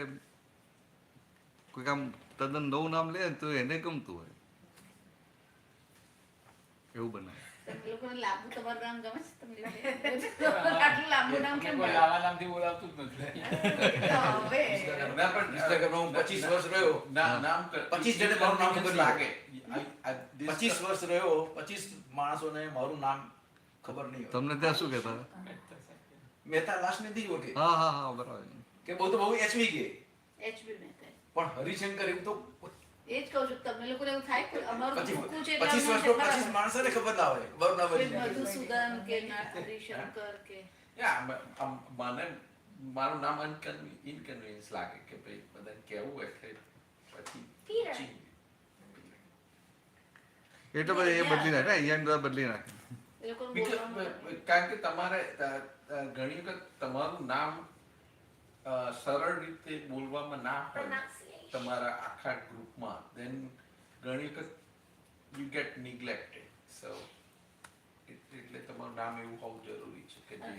કોઈક આમ તદ્દન નવું નામ લે ને તો એને ગમતું હોય એવું બનાવે. તમને લોકોને લાંબુ તમારું નામ ગમે છે? તમને આટલું લાંબુ નામ કેમ કોઈ લાવા નામથી બોલાવતું જ નથી. ઇન્સ્ટાગ્રામમાં હું 25 વર્ષ રહ્યો. નામ 25 જણે મારું નામ ખબર લાગે. 25 વર્ષ રહ્યો, 25 માણસોને મારું નામ ખબર નહીં હોય. તમને ત્યાં શું કહેતા? મહેતા લાસ્ટ નથી ઓળખે હા હા હા બરાબર. કે બહુ તો બહુ એચવી કે એચબી મહેતા. પણ હરિશંકર એમ તો એ જ કહું છું તમને લોકોને એવું થાય કે અમારું ટૂંકું છે એટલે 25 અમને વર્ષનો ખબર 25 માણસોને ખબર ના હોય બરોબર કે મધુસૂદન કે હરિશંકર કે મને મારું નામ ઇનકન્વીનિયન્સ લાગે કે ભાઈ બધાને કહેવું એટલે પછી એટલે પછી એ બદલી નાખે અહીંયા બધા બદલી નાખે. એ લોકોનું બોલવાનું કારણ કે તમારે ઘણી વખત તમારું નામ સરળ રીતે બોલવામાં ના હોય તમારા આખા ગ્રુપમાં then ઘણી વખત you get neglected so એટલે તમારું નામ એવું હોવું જરૂરી છે કે જે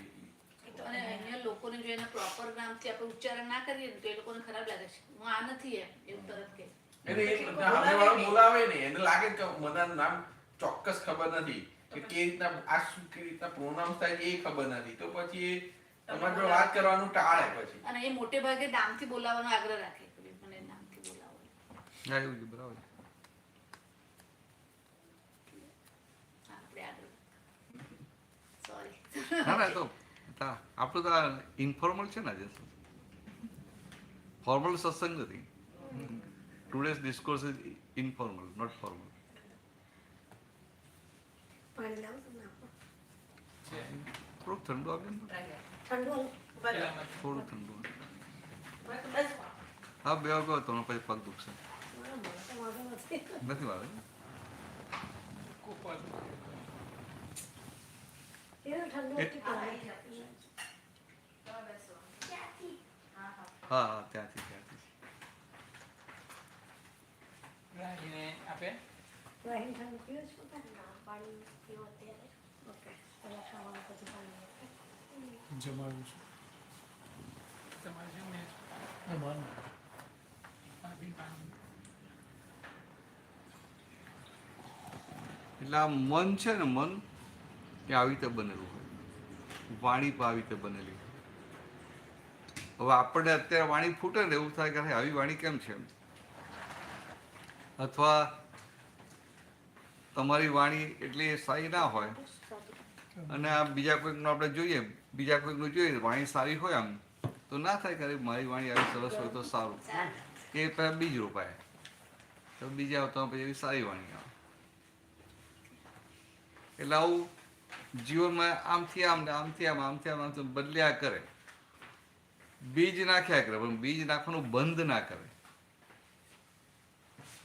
અને અહીંયા લોકોને જો એના પ્રોપર નામથી આપણે ઉચ્ચારણ ના કરીએ ને તો એ લોકોને ખરાબ લાગે છે હું આ નથી એમ એવું તરત કે એને એ સામેવાળો બોલાવે નહીં એને લાગે કે મને નામ ચોક્કસ ખબર નથી કે કેવી રીતના આ શું કેવી રીતના પ્રોનાઉન્સ થાય એ ખબર નથી તો પછી એ તમારી જોડે વાત કરવાનું ટાળે પછી અને એ મોટે ભાગે નામથી બોલાવવાનો આગ્રહ રાખે કે ભાઈ મને નામથી બોલાવો. હા એવું છે બરાબર છે. આપણે આગળ સોરી ના ના તો આપણું તો ઇન્ફોર્મલ છે ને આજે ફોર્મલ સત્સંગ નથી. Today's discourse is informal not formal. પાણી લાવું તમને આપો. થોડુંક ઠંડુ આપે ને ઠંડુ આલું? થોડું ઠંડુ હા બે વાગો તો પછી પગ દુખશે મને તો વાંધો નથી. નથી વાળે એવું ઠંડુ હતી પાણી. હા હા ત્યાંથી રાહીને આપે રાહીને ઠંડુ પીવું છું પાણી પીવો અત્યારે. ઓકે પહેલાં ખાવાનું પછી પાણી. જમાડું છું તમારે શું ને અમારું એટલે આ મન છે ને મન એ આવી રીતે બનેલું હોય વાણી પણ આવી રીતે બનેલી હોય. હવે આપણને અત્યારે વાણી ફૂટે ને એવું થાય કે અરે આવી વાણી કેમ છે અથવા તમારી વાણી એટલી સારી ના હોય અને આ બીજા કોઈકનું આપણે જોઈએ બીજા કોઈકનું જોઈએ વાણી સારી હોય આમ તો ના થાય કે અરે મારી વાણી આવી સરસ હોય તો સારું એ પહેલાં બીજ રોપાય તો બીજા આવતા પછી એવી સારી વાણી આવે. એટલે આવું જીવનમાં આમથી આમ ને આમથી આમ આમથી આમ આમથી બદલ્યા કરે. બીજ નાખ્યા કરે પણ બીજ નાખવાનું બંધ ના કરે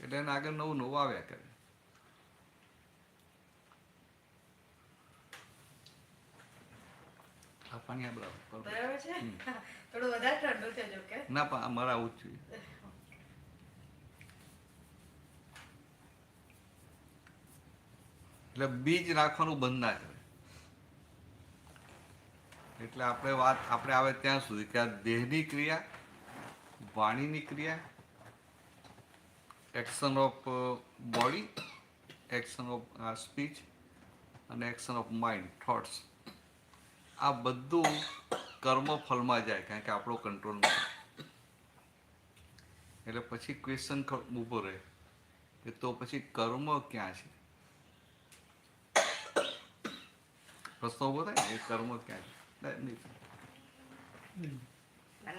એટલે એને આગળ નવું નવું આવ્યા કરે. આ પાણી આ બરાબર બરાબર છે થોડું વધારે ઠંડુ છે જો કે ના પણ અમારે આવું જ જોઈએ. એટલે બીજ નાખવાનું બંધ ના કરે. એટલે આપણે આવે ત્યાં સુધી કે આ દેહની ક્રિયા વાણીની ક્રિયા action of body action of speech અને એક્શન ઓફ માઇન્ડ થોટ્સ આ બધું કર્મ ફળમાં જાય કારણ કે આપણો કંટ્રોલ નથી. એટલે પછી ક્વેશ્ચન ઊભો રહે કે તો પછી કર્મ ક્યાં છે. પ્રશ્ન ઊભો થાય ને એ કર્મ ક્યાં છે. નહીં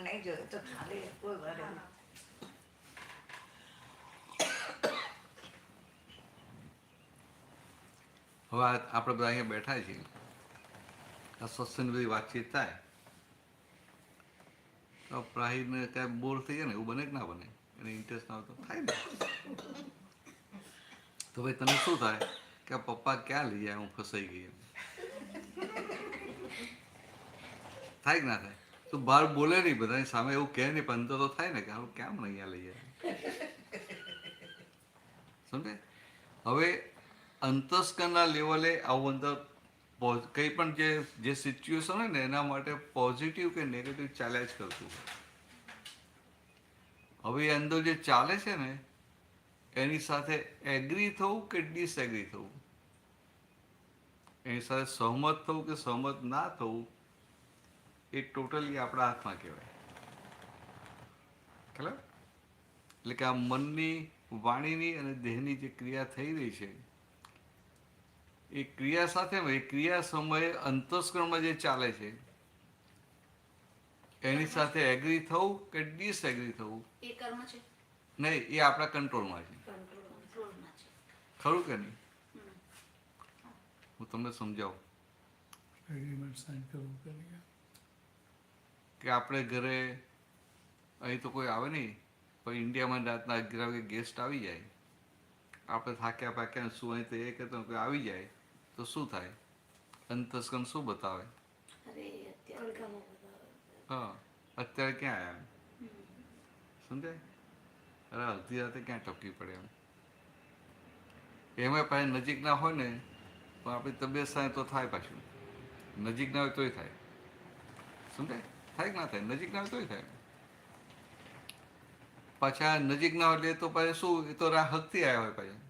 નહીં જોયું તો ખાલી કોઈ વાર એવું. હવે આપણે બધા અહીંયા બેઠા છીએ આ સત્સંગ બધી વાતચીત થાય તો પ્રાહીને કાંઈ બોર થઈ જાય ને એવું બને કે ના બને એને ઇન્ટરેસ્ટ ના આવતો થાય ને તો ભાઈ તને શું થાય કે આ પપ્પા ક્યાં લઈ જાય હું ફસાઈ ગઈ એમ થાય કે ના થાય તો બહાર બોલે નહીં બધાની સામે એવું કહે નહીં પણ અંદર તો થાય ને કે હારું કેમ અહીંયા લઈ જાય સમજે. હવે અંતસ્કરના લેવલે આવું અંદર કંઈ પણ જે સિચ્યુએશન હોય ને એના માટે પોઝિટિવ કે નેગેટિવ ચાલ્યા જ કરતું હોય. હવે એ અંદર જે ચાલે છે ને એની સાથે એગ્રી થવું કે ડિસએગ્રી થવું એની સાથે સહમત થવું કે સહમત ના થવું એ ટોટલી આપણા હાથમાં કહેવાય. ખબર એટલે કે આ મનની વાણીની અને દેહની જે ક્રિયા થઈ રહી છે એ ક્રિયા સાથે એ ક્રિયા સમયે અંતસ્કરણમાં જે ચાલે છે એની સાથે એગ્રી થવું કે ડિસએગ્રી થવું એ કર્મ છે. નહીં, એ આપણા કંટ્રોલમાં છે. કંટ્રોલમાં છે. ખરું કે નહીં? હમ. હું તમને સમજાવું એગ્રીમેન્ટ સાઇન કરવું કે નહીં. કે આપણે ઘરે અહીં તો કોઈ આવે નહીં, પણ ઇન્ડિયામાં રાતના 11 વાગે ગેસ્ટ આવી જાય, આપણે થાક્યા પાક્યા શું અહીં તો એ કહેતો કોઈ આવી જાય તો શું થાય? અંતસ્કન શું બતાવે? અરે અત્યારે તડકામાં બધા. હા, અત્યારે ક્યાં આવ્યા? હમ. સમજાય? અરે અડધી રાતે ક્યાં ટપકી પડે એમ. એમાં પાછી નજીક ના હોય ને પણ આપણી તબિયત સારી તો થાય પાછું. નજીક ના હોય તોય થાય. સમજાય? થાય કે ના થાય? નજીક ના હોય તોય થાય. પાછા નજીક ના હોય એટલે એ તો પાછું શું, એ તો હકથી આવ્યા હોય પાછા.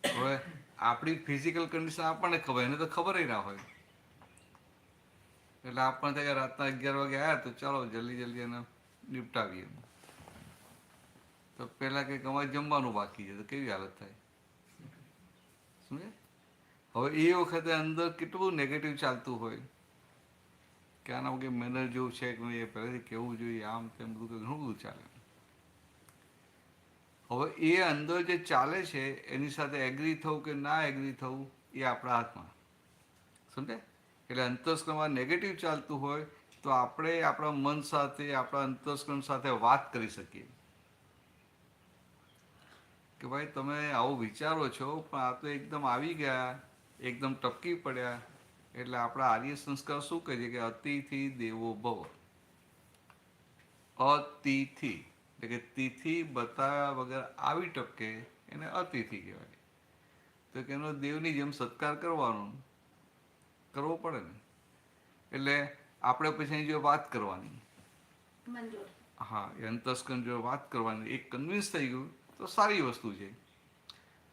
હવે આપણી ફિઝિકલ કન્ડિશન આપણને ખબર, એને તો ખબર ના હોય. એટલે આપણને થાય કે રાતના 11 વાગે આવ્યા તો ચાલો જલ્દી જલ્દી એને નિપટાવીએ. તો પેલા કંઈક અમારે જમવાનું બાકી છે તો કેવી હાલત થાય? સમજે? હવે એ વખતે અંદર કેટલું નેગેટિવ ચાલતું હોય કે આના વગર મેનર જેવું છે કે નહીં, એ પહેલેથી કેવું જોઈએ, આમ તેમ બધું ઘણું બધું ચાલે. હવે એ અંદર જે ચાલે છે એની સાથે એગ્રી થવું કે ના એગ્રી થવું એ આપણા હાથમાં. સમજાય? એટલે અંતસ્કરણમાં નેગેટિવ ચાલતું હોય તો આપણે આપણા મન સાથે, આપણા અંતસ્કરણ સાથે વાત કરી શકીએ કે ભાઈ તમે આવું વિચારો છો પણ આ તો એકદમ આવી ગયા, એકદમ ટપકી પડ્યા. એટલે આપણા આર્ય સંસ્કાર શું કહે છે કે અતિથિ દેવો ભવ. અતિથિ એટલે કે તિથિ બતાવ્યા વગર આવી ટપકે એને અતિથિ કહેવાય. તો કે એનો દેવની જેમ સત્કાર કરવો પડે ને. એટલે આપણે પછી એની જો વાત કરવાની, મંજૂર. હા, એ અંતસ્કરણ જો વાત કરવાની, એ કન્વિન્સ થઈ ગયું તો સારી વસ્તુ છે.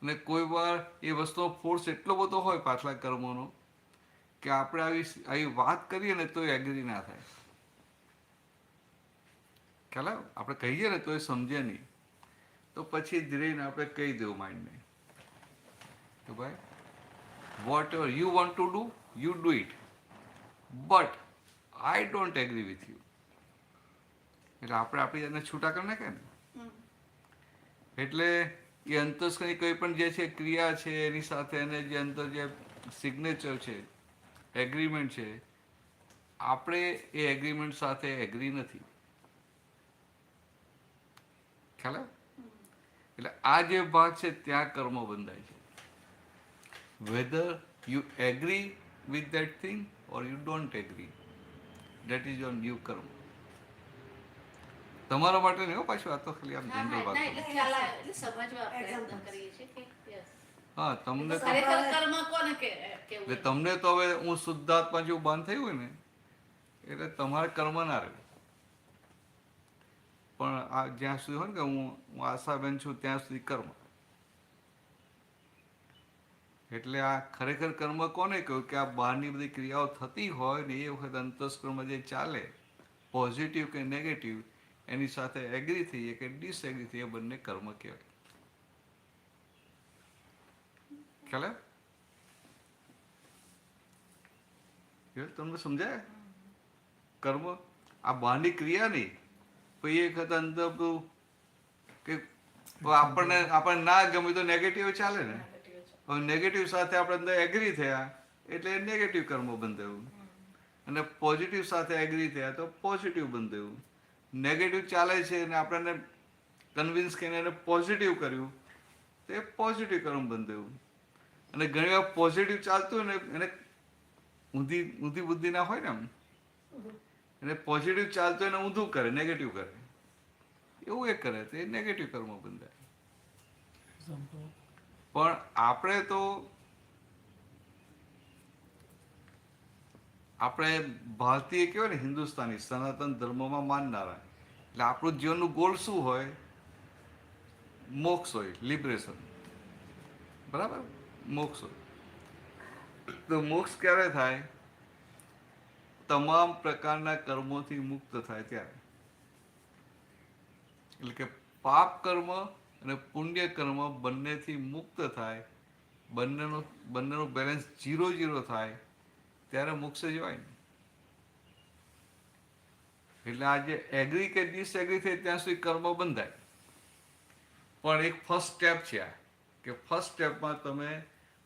અને કોઈ વાર એ વસ્તુનો ફોર્સ એટલો બધો હોય પાછલા કર્મોનો કે આપણે આવી વાત કરીએ ને તો એગ્રી ના થાય. ખ્યાલ આવે? આપણે કહીએ ને તો એ સમજે નહીં. તો પછી ધીરે આપણે કહી દેવું માઇન્ડને કે ભાઈ whatever you want to do you do it, but I don't agree with you. એટલે આપણે આપણી જાતને છૂટા કરી નાખે ને. હમ. એટલે એ અંતસ્કરની કોઈ પણ જે છે ક્રિયા છે એની સાથે એને જે અંદર જે સિગ્નેચર છે, એગ્રીમેન્ટ છે, આપણે એ એગ્રીમેન્ટ સાથે એગ્રી નથી. ખ્યાલ આવે? એટલે આ જે ભાગ છે ત્યાં કર્મ બંધાય છે. Whether you agree with that thing or you don't agree, that is your new karma. તમારા માટે નહીં હો, પાછું આ તો ખાલી આમ હા, જનરલ હા, ના, વાત એટલે કરું. ખ્યાલ આવે, એટલે સમજવા પ્રયત્ન Example. કરીએ છીએ કે yes. હા, તમને તો ખરેખર કર્મ કોને કેવું? એટલે તમને તો હવે હું શુદ્ધાત્મા જેવું બંધ થયું હોય ને એટલે તમારે કર્મ ના રહે. પણ આ જ્યાં સુધી હોય ને કે હું આશાબેન છું ત્યાં સુધી કર્મ. એટલે આ ખરેખર કર્મ કોને કહ્યું કે આ બહારની બધી ક્રિયાઓ થતી હોય ને એ વખત અંતસ્કરણમાં જે ચાલે, પોઝિટિવ કે નેગેટિવ, એની સાથે એગ્રી થઈએ કે ડિસએગ્રી થઈએ, એ બંને કર્મ કહેવાય. ખ્યાલ આવે? તમને સમજાય? કર્મ આ બહારની ક્રિયા નહીં, પછી એક વખત અંદર બધું કે આપણને ના ગમ્યું તો નેગેટિવ ચાલે ને. હવે નેગેટિવ સાથે આપણે અંદર એગ્રી થયા એટલે નેગેટિવ કર્મ બંધાયું, અને પોઝિટિવ સાથે એગ્રી થયા તો પોઝિટિવ બંધાયું. નેગેટિવ ચાલે છે અને આપણને કન્વિન્સ કરીને એને પોઝિટિવ કર્યું તો એ પોઝિટિવ કર્મ બંધાયું. અને ઘણી વાર પોઝિટિવ ચાલતું ને એને ઊંધી બુદ્ધિ ના હોય ને એમ, એને પોઝિટિવ ચાલતું એને ઊંધું કરે, નેગેટિવ કરે, એવું એ કરે તો એ નેગેટિવ કર્મ બંધાય. એક્ઝામ્પલ. પણ આપણે તો આપણે ભારતીય કહેવાય ને, હિન્દુસ્તાની સનાતન ધર્મમાં માનનારા, એટલે આપણું જીવનનું ગોલ શું હોય? મોક્ષ હોય, લિબરેશન. બરાબર? મોક્ષ હોય. તો મોક્ષ ક્યારે થાય? તમામ પ્રકારના કર્મોથી મુક્ત થાય ત્યારે. એટલે કે પાપ કર્મ અને પુણ્ય કર્મ બંનેથી મુક્ત થાય, બંનેનું બેલેન્સ 0-0 થાય ત્યારે મોક્ષ જવાય ને. એટલે આ જે એગ્રી કે ડિસએગ્રી થાય ત્યાં સુધી કર્મ બંધાય. પણ એક ફર્સ્ટ સ્ટેપ છે આ, કે ફર્સ્ટ સ્ટેપમાં તમે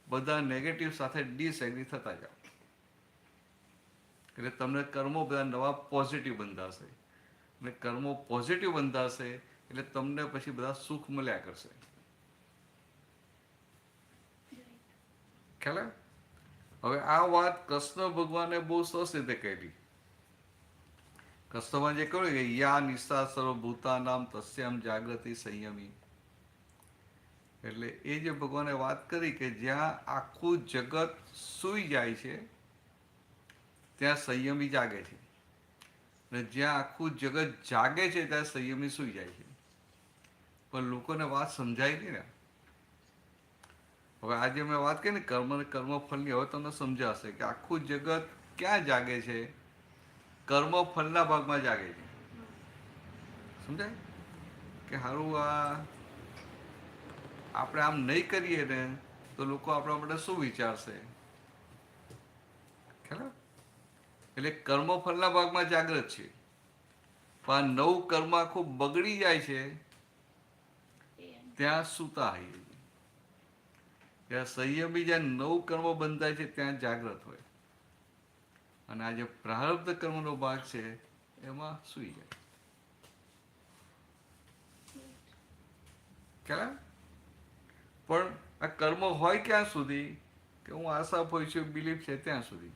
બધા નેગેટિવ સાથે ડિસએગ્રી થતા જાઓ, એટલે તમને કર્મો બધા નવા પોઝિટિવ બંધાશે, અને કર્મો પોઝિટિવ બંધાશે એટલે તમને પછી બધા સુખ મળ્યા કરશે. ખ્યાલ આવ્યો? હવે આ વાત કૃષ્ણ ભગવાને બહુ સરસ રીતે કહેલી. કૃષ્ણમાં જે કહ્યું કે યા નિશા સર્વભૂતાનામ તસ્યામ જાગૃતિ સંયમી, એટલે એ જે ભગવાને વાત કરી કે જ્યાં આખું જગત સૂઈ જાય છે ત્યાં સંયમી જાગે છે, અને જ્યાં આખું જગત જાગે છે ત્યાં સંયમી સૂઈ જાય છે. પણ લોકોને વાત સમજાય નહીં ને. હવે આજે મેં વાત કરી ને કર્મ અને કર્મફળની, હવે તમને સમજાશે કે આખું જગત ક્યાં જાગે છે? કર્મફળના ભાગમાં જાગે છે. સમજાય કે સારું આ આપણે આમ નહીં કરીએ ને તો લોકો આપણા માટે શું વિચારશે? ખ્યાલ? એટલે કર્મફળના ભાગમાં જાગ્રત છે, પણ નવું કર્મ આખું બગડી જાય છે ત્યાં સૂતા હોય. ત્યાં સંયમી જ્યાં નવું કર્મ બંધાય છે ત્યાં જાગ્રત હોય, અને આ જે પ્રારબ્ધ કર્મનો ભાગ છે એમાં સૂઈ જાય. ખ્યાલ? પણ આ કર્મ હોય ક્યાં સુધી? કે હું આશા હોય છું, બિલીફ છે ત્યાં સુધી.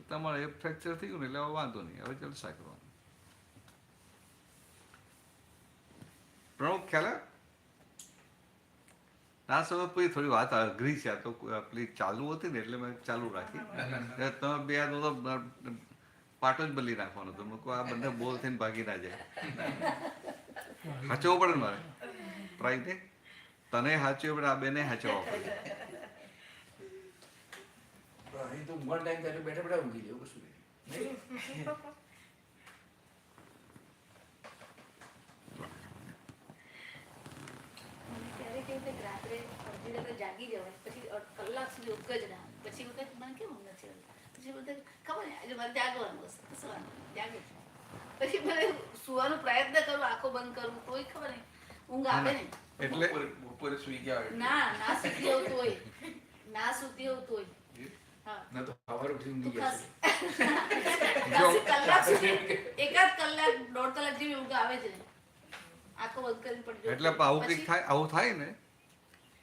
તમારે એ ફ્રેક્ચર થઈ ગયું ને એટલે હવે વાંધો નહીં, હવે જલસા કરવાનું. પ્રણવ ખ્યાલ? આ સમય પછી થોડી વાત અઘરી છે, આ તો પેલી ચાલુ હતી ને એટલે મેં ચાલુ રાખી. તમે બે તો પાટો જ બદલી નાખવાનો હતો. મૂકો આ બંને બોલ થઈને ભાગી ના જાય. હાચવવું પડે ને મારે પ્રાઇઝ, તને હાચવ્યું પડે, આ બેને હાચવવા પડે. અહીં તો ઊંઘવાનો ટાઈમ ત્યારે બેઠા બેઠા ઊંઘી જાય, કશું નહીં. ક્યારેક એવું થાય કે રાત્રે અડધી રાત્રે જાગી જવાય, પછી કલાક સુધી ઊંઘ જ ના, પછી એવું થાય મને કેમ ઊંઘ નથી આવતી, પછી એવું થાય ખબર ને આજે મારે જાગવાનું હશે, સુવાનું જાગે છે. પછી મને સુવાનો પ્રયત્ન કરું, આંખો બંધ કરું, તોય ખબર નહીં ઊંઘ આવે નહીં. એટલે બપોરે સુઈ ગયા હોય. ના સુતી આવતું હોય, ના સુતી આવતું હોય. હા, ના તો સવારે ઉઠી ઊંઘી તું ગયા ખાસ કલાક સુધી, એકાદ કલાક 1.5 કલાક જેવી ઊંઘ આવે જ નહીં. આંખો બંધ કરીને પડી જાઉં. એટલે આવું કંઈક થાય, આવું થાય ને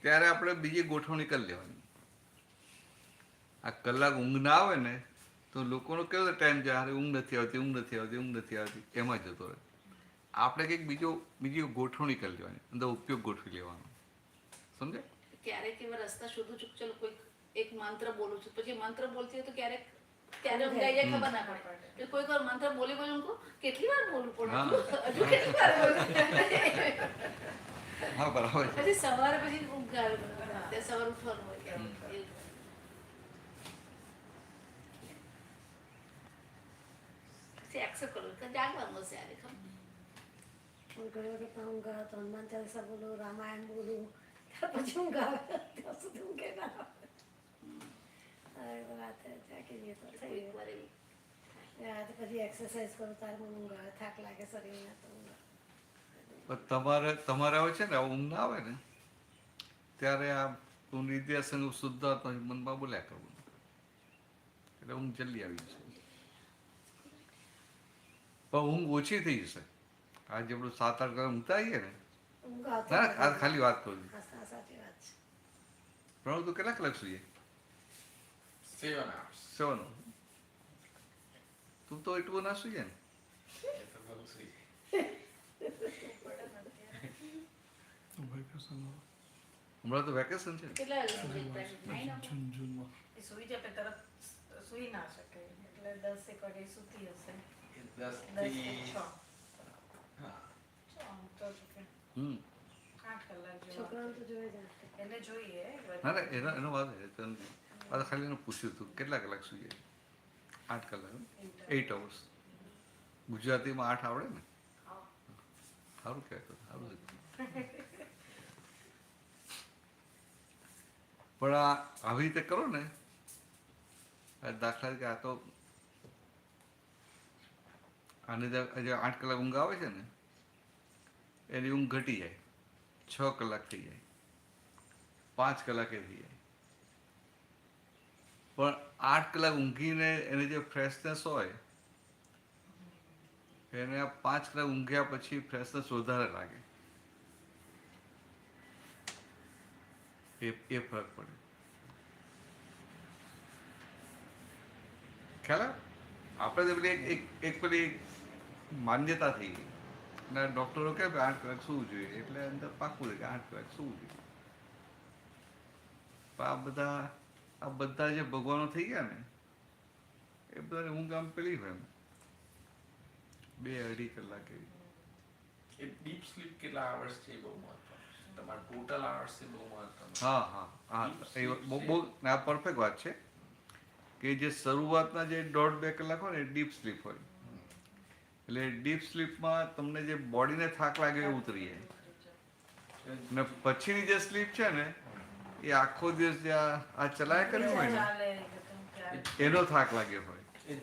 ત્યારે આપણે બીજી ગોઠવણી કરી લેવાની. આ કલાક ઊંઘ ના આવે ને તો લોકોનો કેવો ટાઈમ છે, હારે ઊંઘ નથી આવતી, ઊંઘ નથી આવતી, ઊંઘ નથી આવતી, એમાં જતો રહે. આપણે કંઈક બીજી ગોઠવણી કરી લેવાની, અંદર ઉપયોગ ગોઠવી લેવાનો. સમજે? ક્યારેક એવા રસ્તા શોધું છું, ચલો કોઈ એક મંત્ર બોલું છું, પછી મંત્ર બોલતી હોય તો ક્યારેક ત્યારે ઊંઘાઈ જાય, ખબર ના પડે. એટલે કોઈ વાર મંત્ર બોલી ઊંઘું, કેટલી વાર બોલવું પડે, હજુ કેટલી વાર બોલવું? હા બરાબર છે. પછી સવારે પછી ઊંઘ આવે, ત્યાં સવારે ઉઠવાનું હોય એવું. પછી accept કરવું કે જાગવાનું હશે આજે, ખબર નહીં. પણ ઘણી વખત ઊંઘ આવે તો હનુમાન ચાલીસા બોલું, રામાયણ બોલું, ત્યાર પછી ઊંઘ આવે, ત્યાં સુધી ઊંઘે ના આવે. હવે વાત જાગી જઈએ તો થઈ કોઈક ગયું. વાર એવું. રાતે પછી એક્સરસાઇઝ કરું ત્યારે મને ઊંઘ આવે, થાક લાગે શરીરને તો ઊંઘ આવે. તમારે હવે છે ને ઊંઘ ના આવે ને ત્યારે આ તું નિર્દેશન શુદ્ધ મનમાં બોલ્યા કરવું, એટલે ઊંઘ જલ્દી આવી જશે. પણ ઊંઘ ઓછી થઈ જશે. આ જેટલું 7-8 કલાક ઊંઘતા આવીએ ને, ઊંઘ આવતી ના આ નથી. ખાલી વાત કરું. હા, સાચી વાત છે. પ્રણવ તું કેટલા કલાક સુઈએ? 7 hours. 7. તું તો એટલું ના સુઈએ ને. એ તો બહુ સુઈ. તો વેકેશન હમણાં તો વેકેશન છે ને. કેટલા વાગે ઊંઘે તારે? 9 o'clock? જૂનમાં એ સુઈ જાય પણ તરત સુઈ ના શકે, એટલે 10 એક વાગે સુતી હશે, 10 10 થી કે 6. હા. તો કે હમ. 8 કલાક જેવું. છોકરાઓને તો જોઈએ જ ને. એને જોઈએ ના ના એનો વાત છે. આ ખાલી એને પૂછ્યું હતું કેટલા કલાક સુઈએ? 8 કલાક, 8 hours. ગુજરાતીમાં 8 આવડે ને? સારું કહેતો, સારું. પણ આવી રીતે કરો ને, દાખલા તરીકે આ તો આને જે 8 કલાક ઊંઘ આવે છે ને એની ઊંઘ ઘટી જાય, 6 કલાક થઈ જાય, 5 કલાકે થઈ જાય. પણ 8 કલાક ઊંઘીને એને જે ફ્રેશનેસ હોય એને આ 5 કલાક ઊંઘ્યા પછી ફ્રેશનેસ વધારે લાગે. એ ફરક પડે. ખ્યાલ આવે? આપણે તો પેલી એક પેલી માન્યતા થઈ ગઈ અને ડૉક્ટરો કહે 8 કલાક સૂવું જોઈએ એટલે અંદર પાકું છે કે 8 કલાક સૂવું જોઈએ. પણ આ બધા જે ભગવાનો થઈ ગયા ને એ બધાની ઊંઘ આમ પેલી હોય એમ 2-2.5 કલાક એવી. એ ડીપ સ્લીપ કેટલા આવર્સ છે એ બહુ મહત્વનું છે. તમારા ટોટલ આવર્સ છે બહુ મહત્વનું. હા એ બહુ આ પરફેક્ટ વાત છે કે જે શરૂઆતના જે 1.5-2 કલાક હોય ને એ ડીપ સ્લીપ હોય. એટલે ડીપ સ્લીપમાં તમને જે બોડીને થાક લાગે એ ઉતરી જાય. ને પછીની જે સ્લીપ છે ને એ આખો દિવસ જે આ ચલાયા કર્યું હોય ને ચાલે એ બધું ત્યારે. એનો થાક લાગ્યો હોય. એ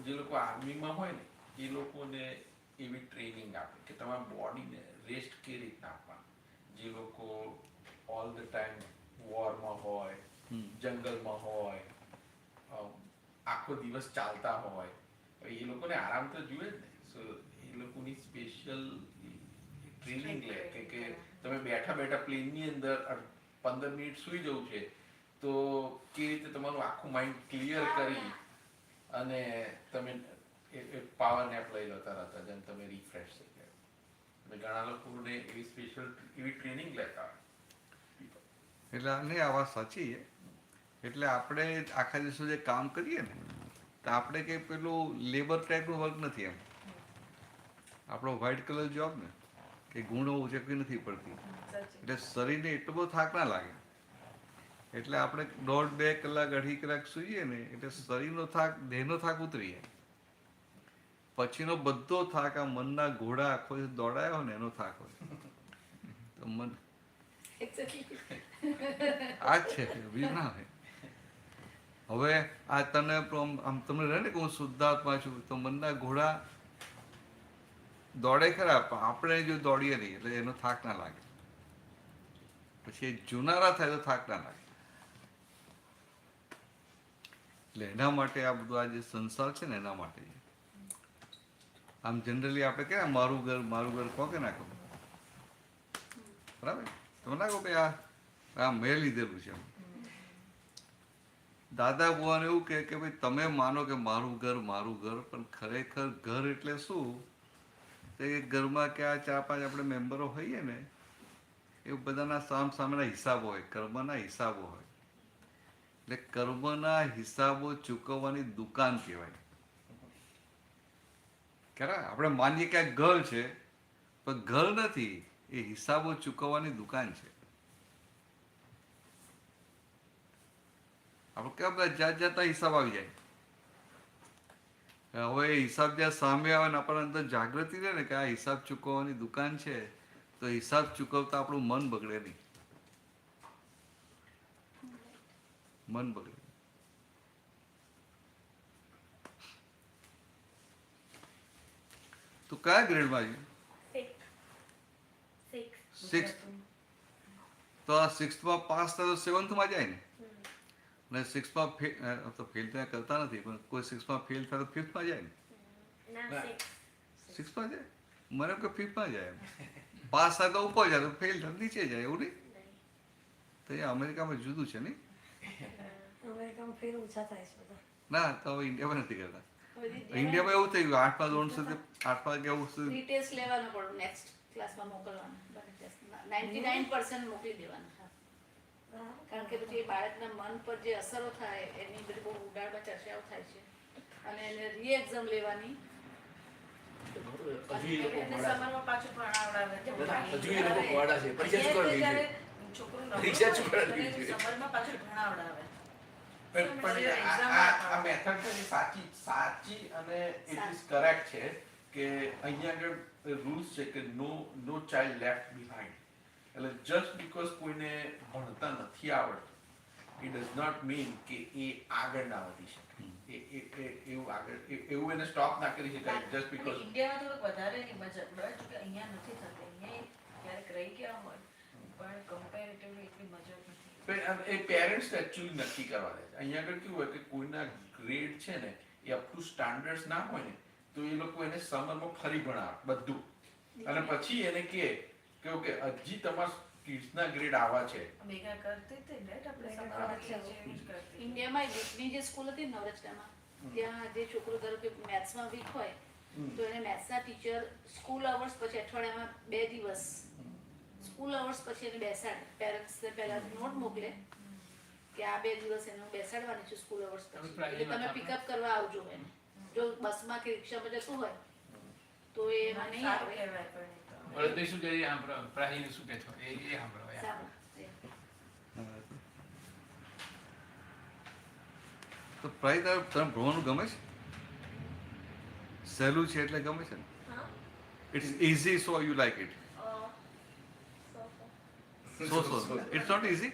જે લોકો આર્મીમાં હોય ને એ લોકોને એવી ટ્રેનિંગ આપે કે તમારા બોડીને રેસ્ટ કેવી રીતના આપવાનું. જે લોકો ઓલ ધ ટાઈમ વોરમાં હોય, જંગલમાં હોય, આખો દિવસ ચાલતા હોય, એ લોકોને આરામ તો જોઈએ જ ને. સો એ લોકોની સ્પેશિયલ ટ્રેનિંગ લે કે તમે બેઠા બેઠા પ્લેનની અંદર 15 મિનિટ સૂઈ જવું છે તો કેવી રીતે તમારું આખું માઇન્ડ ક્લિયર કરી અને તમે પાવર નેપ લઈ લો તરત જ અને તમે રિફ્રેશ થઈ ગયા. અને ઘણા લોકોને એવી સ્પેશિયલ એવી ટ્રેનિંગ લેતા હોય. એટલે નહીં આ વાત સાચી છે. એટલે આપણે આખા દિવસો જે કામ કરીએ ને તો આપણે કંઈ પેલું લેબર ટાઈપનું વર્ક નથી એમ. આપણો વ્હાઇટ કલર જોબ ને કે ગુણો ઉચકવી નથી પડતી સાચી. એટલે શરીરને એટલો બધો થાક ના લાગે. એટલે આપણે 1.5-2 કલાક 2.5 કલાક સૂઈએ ને એટલે શરીરનો થાક દેહનો થાક ઉતરી જાય. પછીનો બધો થાક આ મનના ઘોડા આખો દિવસ દોડાયો ને એનો થાક હોય. તો મન Exactly. આ જ છે બીજું ના હોય. હવે આ તને આમ તમને રહે ને કે હું શુદ્ધાત્મા છું તો મનના ઘોડા દોડે ખરા પણ આપણે જો દોડીએ નહીં એટલે એનો થાક ના લાગે. પછી એ જુનારા થાય તો થાક ના લાગે. એટલે એના માટે આ બધું આ જે સંસાર છે ને એના માટે છે. આમ જનરલી આપણે કે મારું ઘર કહો કે ના કહો બરાબર તમે ના કહો કે આ મેં લીધેલું છે. દાદા ભગવાન એવું કહે કે ભાઈ તમે માનો કે મારું ઘર પણ ખરેખર ઘર એટલે શું? તો એ ઘરમાં કે આ 4-5 આપણે મેમ્બરો હોઈએ ને એ બધાના સામેના હિસાબો હોય, કર્મના હિસાબો હોય. એટલે કર્મના હિસાબો ચૂકવવાની દુકાન કહેવાય. ખરા આપણે માનીએ કે આ ઘર છે પણ ઘર નથી, એ હિસાબો ચૂકવવાની દુકાન છે. આપણે કેમ બધા જાતના હિસાબ આવી જાય. હવે એ હિસાબ જ્યાં સામે આવે ને આપણને અંદર જાગૃતિ રહે ને કે આ હિસાબ ચૂકવવાની દુકાન છે તો હિસાબ ચૂકવતા આપણું મન બગડે નહીં. મન બગડે. તો કયા ગ્રેડમાં છે? 6th. તો આ 6thમાં પાસ થાય તો 7thમાં જાય ને. અને 6thમાં ફેલ ત્યાં કરતા નથી પણ કોઈ 6thમાં ફેલ થાય તો 5thમાં જાય ને. 6thમાં જાય મને કે 5thમાં જાય એમ. પાસ થાય તો ઉપર જાય તો ફેલ થાય નીચે જાય એવું નહીં. તો એ અમેરિકામાં જુદું છે નહીં. અમેરિકામાં ફેર ઓછા થાય છે બધા. ના તો હવે ઇન્ડિયામાં નથી કરતા. ઇન્ડિયામાં એવું થઈ ગયું 8માં ધોરણ સુધી 8માં કે એવું સુધી રિટેસ્ટ લેવાનો પડે નેક્સ્ટ ક્લાસમાં મોકલવાનો. 99% મોકલી દેવાનું. કારણ કે પછી એ બાળકના મન પર જે અસરો થાય એની બધી બહુ ઉડાડમાં ચર્ચાઓ થાય છે અને એને રી-એક્ઝામ લેવાની. હજુ એ લોકો એને ભણાવે. સમરમાં પાછું ભણાવડાવે છે. હજુ એ લોકો ભણાવે છે. પરીક્ષા શું કરવી જ્યારે છે? છોકરું પરીક્ષા શું નબળું કરવી હોય, છે? એને સમરમાં પાછું ભણાવડાવે. પણ આ મેથડ છે સાચી અને ઇટ ઇઝ કરેક્ટ છે કે અહીંયા આગળ રૂલ્સ છે કે નો ચાઇલ્ડ લેફ્ટ બિહાઇન્ડ. એટલે જસ્ટ બીકોઝ કોઈને ભણતા નથી આવડતું ઇટ ડઝ નોટ મીન કે એ આગળ ના વધી શકે. એવું એવું એને સ્ટોપ ના કરી શકાય જસ્ટ બીકોઝ ઇન્ડિયામાં થોડુંક વધારે ની મજા પડે જો કે અહીંયા નથી થતી. અહીંયા ક્યારેક રહી ગયા હોય પણ કમ્પેરેટિવલી એટલી મજા નથી. એ પેરેન્ટ્સ એકચ્યુઅલી નક્કી કરવા દે છે. અહીંયા આગળ કેવું હોય કે કોઈના ગ્રેડ છે ને એ અપ ટુ સ્ટાન્ડર્ડ્સ ના હોય ને તો એ લોકો એને સમરમાં ફરી ભણાવે બધું અને પછી એને કહે કે ઓકે હજી તમારા કિડ્સના ગ્રેડ આવા છે. ભેગા કરતી હતી ને આપણે ભેગા સમાજ કરતી જેવું જ કરતી હતી. ઇન્ડિયામાં ગીતની જે સ્કૂલ હતી ને નવરચનામાં, ત્યાં જે છોકરો ધારો કે મેથ્સમાં વીક હોય તો એને મેથ્સના ટીચર સ્કૂલ અવર્સ પછી અઠવાડિયામાં 2 દિવસ સ્કૂલ અવર્સ પછી એને બેસાડે. પેરેન્ટ્સને પહેલા નોટ મોકલે કે આ 2 દિવસ એનું બેસાડવાની છે સ્કૂલ અવર્સ પછી, એટલે તમે પિકઅપ કરવા આવજો એને. જો બસમાં કે રિક્ષામાં જતું હોય તો એ એમાં નહીં સારું આવે. કહેવાય પણ એ તો. વળતની શું કહે પ્રાહીને શું કહે છો એ સાંભળો યાર. સારું. તો પ્રાય તને ભણવાનું ગમે છે? સહેલું છે એટલે ગમે છે ને? It's easy so you like it. So it's not easy.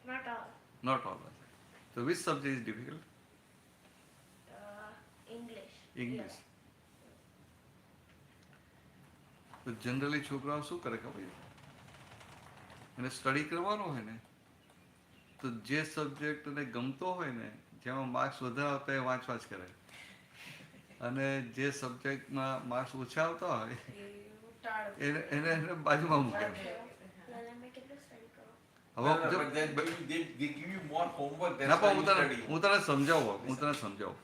Not all. Not all. So which subject is difficult? English. English. તો જનરલી છોકરાઓ શું કરે ખબર છે? એને સ્ટડી કરવાનો હોય ને તો જે સબ્જેક્ટ એને ગમતો હોય ને જેમાં માર્ક્સ વધારે આવતા હોય એ વાંચ કરે, અને જે સબ્જેક્ટમાં માર્ક્સ ઓછા આવતા હોય એવું ટાળ એને બાજુમાં મૂકે. તમે કેટલું study કરો? હવે જો But then they give you more homework. ના That's why પણ you study. હું તને સમજાવું.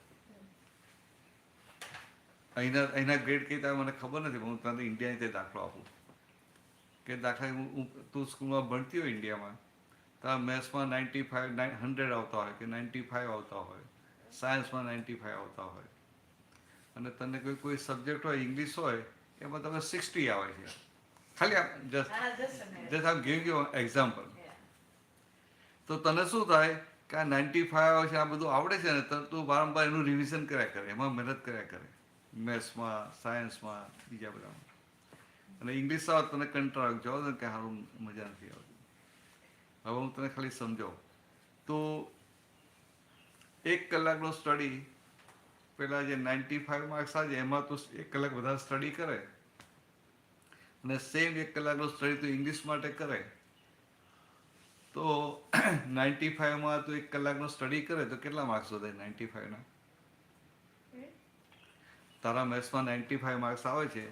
અહીંના ગ્રેડ કઈ થાય મને ખબર નથી, પણ હું તને ઇન્ડિયાની તે દાખલો આપું કે દાખલા તું સ્કૂલમાં ભણતી હોય ઇન્ડિયામાં, તારા મેથ્સમાં 95 100 આવતા હોય કે 95 આવતા હોય, સાયન્સમાં 95 આવતા હોય, અને તને કોઈ સબ્જેક્ટ હોય ઇંગ્લિશ હોય એમાં તમે 60 આવે છે. ખાલી જસ્ટ આમ ગિવિંગ યુ એક્ઝામ્પલ. તો તને શું થાય કે આ 95 આવે છે, આ બધું આવડે છે ને, તો તું વારંવાર એનું રિવિઝન કર્યા કરે, એમાં મહેનત કર્યા કરે, મેથ્સમાં, સાયન્સમાં, બીજા બધામાં. અને ઇંગ્લિશ આવે તને કંટાળો જાઓ ને કે સારું મજા નથી આવતી. હવે હું તને ખાલી સમજાવું તો 1 કલાકનો સ્ટડી પેલા જે 95 માર્ક્સ આવે એમાં તો 1 કલાક વધારે સ્ટડી કરે, અને સેમ 1 કલાકનો સ્ટડી તો ઇંગ્લિશ માટે કરે તો 95માં તો 1 કલાકનો સ્ટડી કરે તો કેટલા માર્ક્સ વધે 95ના? તારા મેથ્સમાં 95 માર્ક્સ આવે છે,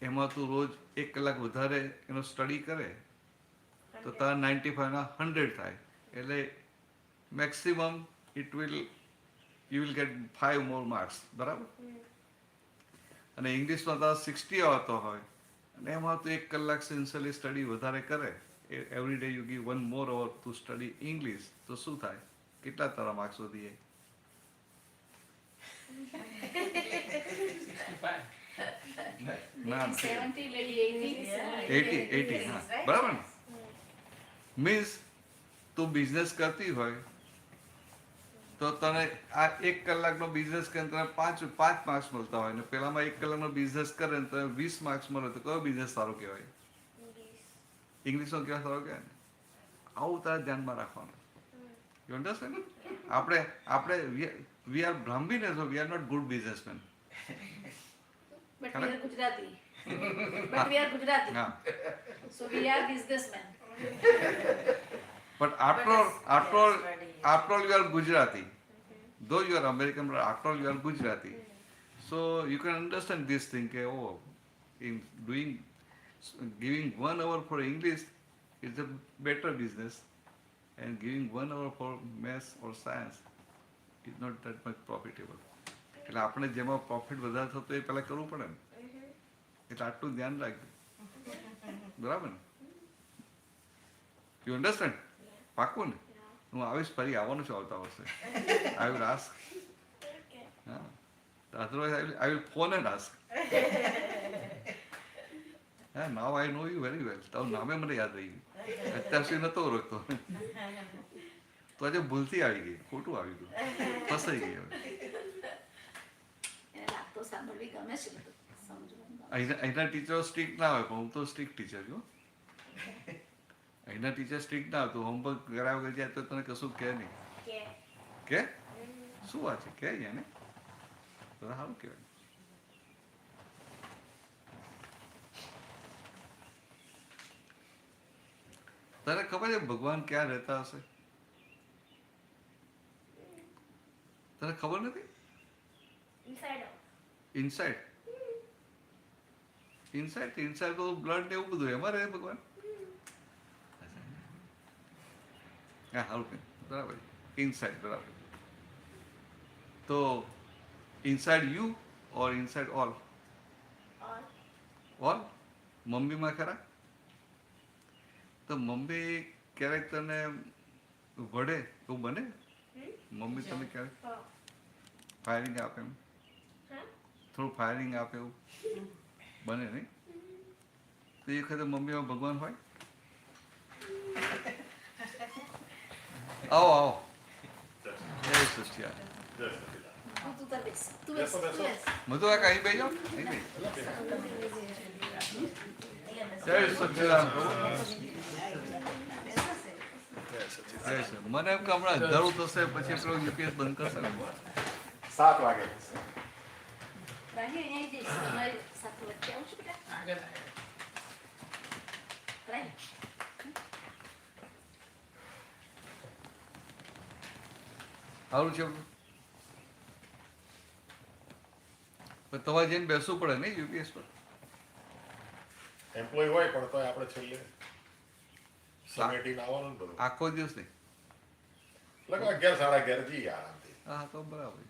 એમાં તું રોજ 1 કલાક વધારે એનો સ્ટડી કરે તો તારા 95ના 100 થાય, એટલે maximum you will get 5 more marks, બરાબર? અને ઇંગ્લિશમાં તારા 60 આવતો હોય અને એમાં તો 1 કલાક સિન્સિયરલી સ્ટડી વધારે કરે, every day you give 1 more hour to study English, તો શું થાય? કેટલા તારા માર્ક્સ વધી જાય? 65. ના 70 maybe 80. 80 હા, બરાબર ને? મીન્સ તું બિઝનેસ કરતી હોય તો તને આ 1 કલાકનો બિઝનેસ કરે તને 5 માર્ક્સ મળતા હોય, ને પેલામાં 1 કલાકનો બિઝનેસ કરે ને તને 20 માર્ક્સ મળે, તો કયો બિઝનેસ સારો કહેવાય? ઇંગ્લિશનો કેવા સારો કહેવાય ને? આવું તારે ધ્યાનમાં રાખવાનું. You understand? આપણે we are Brahmin, so we are not good businessman. But we are Gujarati. But we are Gujarati. હા, So we are businessmen. but after all you are Gujarati. Though you are American, but after all you are Gujarati. So you can understand this thing. In giving 1 hour for English is a better business, and giving 1 hour for maths or science is not that much profitable. એટલે આપણે જેમાં profit વધારે થતો એ પહેલા કરવું પડે ને, એટલે આટલું ધ્યાન રાખજો, બરાબર ને? You understand? પાક્કું ને? હું આવીશ, ફરી આવવાનું છું આવતા વર્ષે. I will ask. હા, otherwise I will phone and ask. હા, now I no you very well. તારું નામે મને યાદ રહી ગયું, અત્યાર સુધી નહોતો ઓળખતો, તો આજે ભૂલથી આવી ગઈ, ખોટું આવી ગયું, ફસાઈ ગઈ. હવે એને લાગતો સાંભળવી ગમે છે બધું, સમજવાનું ગમે. અહીંના ટીચરો સ્ટ્રિક્ટ ના હોય, પણ હું તો સ્ટ્રિક્ટ ટીચર છું. અહીંના ટીચર સ્ટ્રિક્ટ ના હતું, હોમવર્ક કરાવ્યા વગર જાય તો તને કશું કહે નહીં. કે કે શું વાત છે, કે અહીંયા ને તો સારું કહેવાય. તને ખબર છે ભગવાન ક્યાં રહેતા હશે? તને ખબર નથી? ઇનસાઇડ ઇનસાઇડ તો બ્લડ ને એવું બધું એમાં રહે ભગવાન. હા સારું કે બરાબર, ઇનસાઇડ બરાબર. તો inside you or inside all? All મમ્મીમાં ખરા? તો મમ્મી ક્યારેક તને વડે એવું બને? મમ્મી તને ક્યારેક ફાયરિંગ આપે એમ, થોડું ફાયરિંગ આપે એવું બને નહીં? તો એ વખતે મમ્મીમાં ભગવાન હોય? આવો આવો, જય સચિદાનંદ. તું તાર બેસ, તું બેસ, તું બેસ. મધુ આ અહીં બેસી જાઓ, અહીં બેસી. જય સચિદાનંદ પ્રભુ. જય સચિદાનંદ. મને એમ કે હમણાં અંધારું થશે પછી પેલો યુપીએસ બંધ કરશે ને. 7 વાગે. રાહી, અહીંયા જઈશ. તમારી સાથે વચ્ચે આવું છું બેટા. આગળ રાહી. સારું છે. પણ તમારે જઈને બેસવું પડે નહીં યુપીએસ પર? એમ્પ્લોય હોય પણ તોય આપણે છેલ્લે સમેટીને આવવાનું ને બધું. આખો દિવસ નહીં? લગભગ 11 સાડા 11 જઈએ આરામથી. હા તો બરાબર.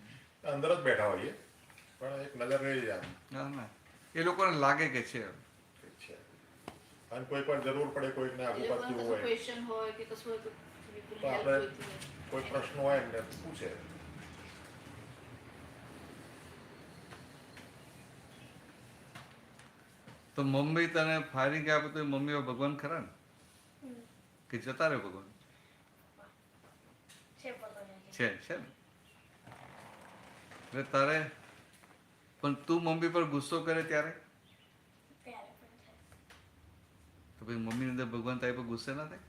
અંદર જ બેઠા હોઈએ પણ એક નજર રહી જાય આમ. ના ના, એ લોકોને લાગે કે છે. ઠીક છે. અને કોઈ પણ જરૂર પડે કોઈને આગુ એ લોકોને પાછું કશું હોય question હોય કે કશું હોય તો તો આપણે કોઈ પ્રશ્ન હોય ને પૂછે. તો મમ્મી તને ફાયરિંગ આપે તો મમ્મીઓ ભગવાન ખરા ને? કે જતા રહે ભગવાન? છે ને. એટલે તારે પણ તું મમ્મી પર ગુસ્સો કરે ત્યારે તો ભાઈ મમ્મીની અંદર ભગવાન તારી પર ગુસ્સે ના થાય?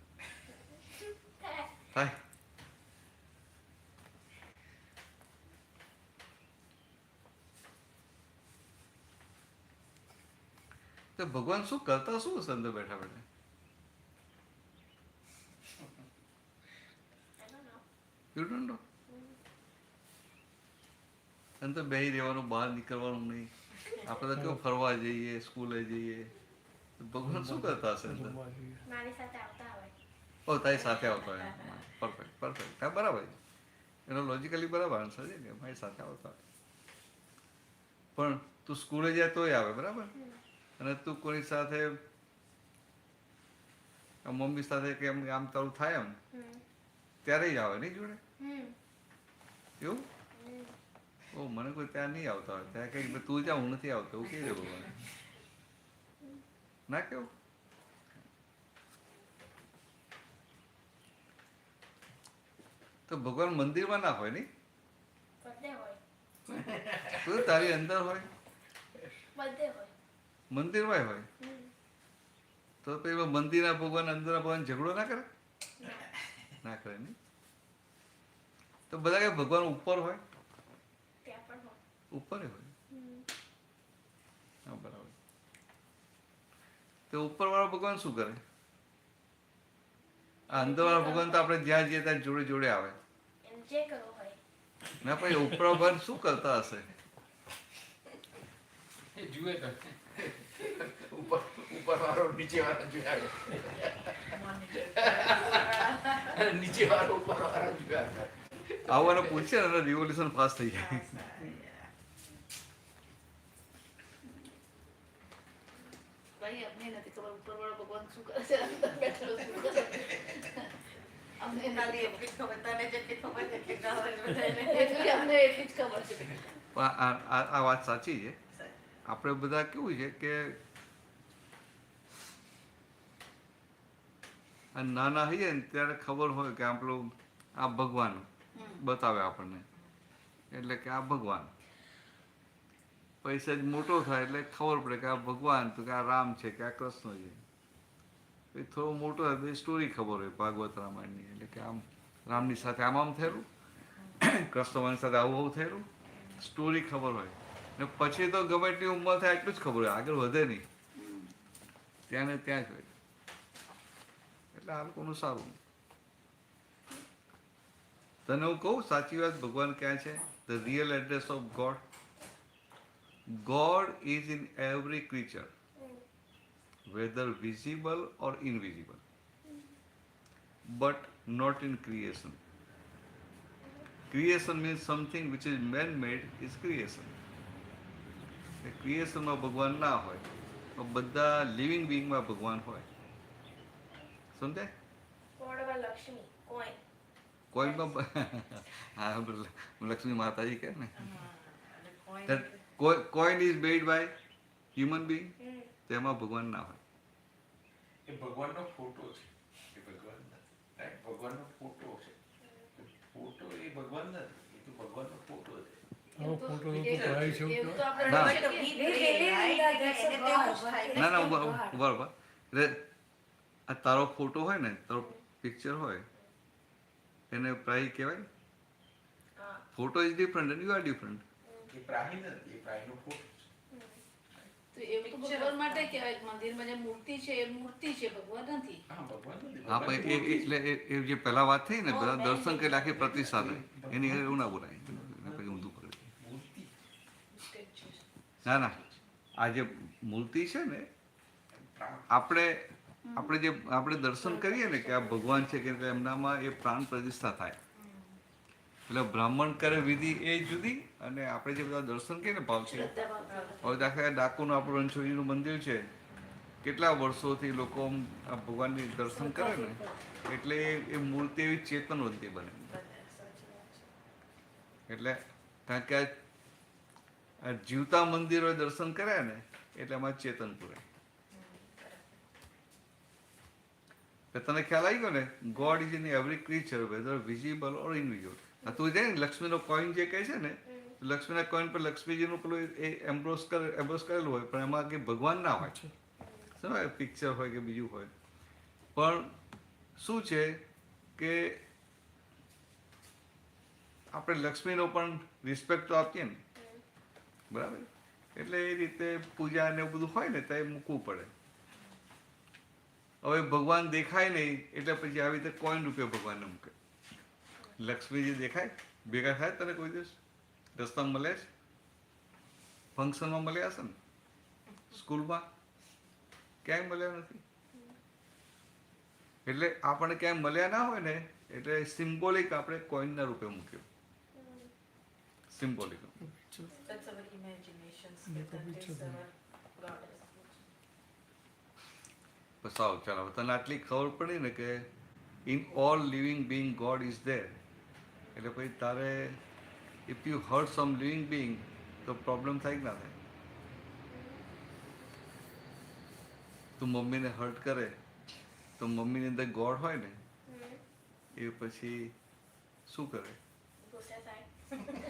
થાય. તો ભગવાન શું કરતા શું હશે અંદર બેઠા બેઠા? You don't know? અંદર બેસી રહેવાનું, બહાર નીકળવાનું નહીં. આપણે તો કેવું ફરવા જઈએ, સ્કૂલે જઈએ. તો ભગવાન શું કરતા હશે અંદર? મારી સાથે આવતા હોય. ઓ તારી સાથે આવતા હોય. Perfect perfect. હા બરાબર છે. એનો લોજિકલી બરાબર આન્સર છે કે મારી સાથે આવતા હોય. પણ તું સ્કૂલે જાય તોય આવે બરાબર? અને તું કોઈ સાથે મમ્મી સાથે કે એમ આમ તારું થાય એમ ત્યારે જ આવે નહીં જોડે? એવું? ઓ મને કોઈ ત્યાં નહીં આવતા હોય, ત્યાં કઈ તું જા હું નથી આવતો એવું કહી દે ભગવાન. ના કેવું? તો ભગવાન મંદિરમાં ના હોય નહીં? બધે હોય. તો તારી અંદર હોય, બધે હોય. મંદિરમાં હોય. તો પછી મંદિરના ભગવાન અંદરના ભગવાન ઝઘડો ના કરે? ના કરે નહીં? તો બધા કે ભગવાન ઉપર હોય? ત્યાં પણ હોય. ઉપર હોય. હા બરાબર. તો ઉપર વાળો ભગવાન શું કરે? આ અંદર વાળા ભગવાન તો આપણે જ્યાં જઈએ ત્યાં જોડે જોડે આવે. એમ જે કરવું હોય. ના પછી ઉપર ભગવાન શું કરતા હશે? એ જુએ તો ઉપર વાળો નીચે વાળો જોયા નીચે વાળો ઉપર વાળો જોયા. આવવાને પૂછે ને રિવોલ્યુશન પાસ થઈ જાય. ભાઈ અમને નથી ખબર ઉપરવાળો ભગવાન શું કરે છે, અંદર બેઠેલો શું કરે છે. અમને તારી નથી એટલી જ ખબર, તને જેટલી ખબર તેટલી ખબર બધાને. એટલી અમને એટલી જ ખબર છે. પણ આ વાત સાચી છે. આપણે બધા કેવું છે કે આ નાના હોઈએ ને ત્યારે ખબર હોય કે આપણું આ ભગવાન બતાવે આપણને, એટલે કે આ ભગવાન. પૈસા જ મોટો થાય એટલે ખબર પડે કે આ ભગવાન તો કે આ રામ છે કે આ કૃષ્ણ છે. પછી થોડો મોટો થાય પછી સ્ટોરી ખબર હોય ભાગવત રામાયણની, એટલે કે આમ રામની સાથે આમ થયેલું, કૃષ્ણની સાથે આવું થયેલું, સ્ટોરી ખબર હોય. ને પછી તો ગમે એટલી ઉંમર થાય એટલું જ ખબર હોય, આગળ વધે નહીં, ત્યાં ને ત્યાં જ હોય. એટલે આ લોકોનું સારું. તને હું કહું સાચી વાત, ભગવાન ક્યાં છે? The real address of God. God is in every creature, whether visible or invisible, but not in creation. Creation means something which is man-made is creation. ક્રિએશનમાં ભગવાન ના હોય તો બધા લિવિંગ બિંગમાં ભગવાન હોય. સમજાય? કોઈમાં હા લક્ષ્મી માતાજી કે ને coin is made by human being, તેમાં ભગવાન ના હોય. એ ભગવાનનો ફોટો છે, એ ભગવાન નથી. રાઈટ? ભગવાનનો ફોટો છે. ફોટો એ ભગવાન નથી, એ તો ભગવાનનો ફોટો છે. આવો ફોટો તો પડાવી છે એવું તો આપણે ના. કહી શકીએ. ના ના બરાબર. એટલે આ તારો ફોટો હોય ને, તારો પિક્ચર હોય, એને પ્રાઈ કહેવાય. Photo is different and you are different. એ પ્રાહી નથી, એ પ્રાહીનો ફોટો છે. તો એવું તો ભગવાન માટે કહેવાય કે મંદિરમાં જે મૂર્તિ છે એ મૂર્તિ છે, ભગવાન નથી. હા, ભગવાન નથી. હા પણ એટલે એ જે પહેલા વાત થઈ ને, બધા દર્શન કરી આખી પ્રતિષ્ઠા થાય, એની એવું ના બોલાય, પછી ઊંધું પડે. મૂર્તિ ના ના, આ જે મૂર્તિ છે ને, આપણે દર્શન કરીએ ને કે આ ભગવાન છે કે એમનામાં એ પ્રાણ પ્રતિષ્ઠા થાય. એટલે બ્રાહ્મણ કરે વિધિ એ જુદી, અને આપણે જે બધા દર્શન કરીએ ને ભાવથી. હવે દાખલા ડાકોરનું આપણું રણછોડજીનું મંદિર છે, કેટલા વર્ષોથી લોકો આ ભગવાનની દર્શન કરે ને, એટલે એ મૂર્તિ એવી ચેતનવંતી બને. એટલે કારણ કે આ જીવતા મંદિરોએ દર્શન કર્યા ને, એટલે એમાં ચેતન પૂરાય. તને ખ્યાલ આવી ગયો ને, God is in every creature whether visible or invisible. તું જાય ને લક્ષ્મીનો કોઈન જે કહે છે ને, લક્ષ્મીના કોઈન પર લક્ષ્મીજીનું પેલું એ એમ્બ્રોસ કરેલું હોય, પણ એમાં કે ભગવાન ના હોય, સમય પિક્ચર હોય કે બીજું હોય. પણ શું છે કે આપણે લક્ષ્મીનો પણ રિસ્પેક્ટ તો આપીએ ને, બરાબર? એટલે એ રીતે પૂજા ને એવું બધું હોય ને ત્યાં મૂકવું પડે. હવે ભગવાન દેખાય નહીં એટલે પછી આવી રીતે કોઈન રૂપે ભગવાનને મૂકે. લક્ષ્મીજી દેખાય ભેગા થાય તને કોઈ દિવસ? રસ્તામાં મળે છે? ફંક્શનમાં મળ્યા હશે ને? સ્કૂલમાં ક્યાંય મળ્યા નથી. એટલે આપણને ક્યાંય મળ્યા ના હોય ને, એટલે સિમ્બોલિક આપણે કોઈનના રૂપે મૂક્યું. Symbolic. That's our imaginations. That is our goddess. બસાવ ચાલો, તને આટલી ખબર પડી ને કે in all living being god is there, એટલે પછી તારે if you hurt some living being તો પ્રોબ્લેમ થાય કે ના થાય? તું મમ્મીને હર્ટ કરે તો મમ્મીની અંદર ગોડ હોય ને, એ પછી શું કરે?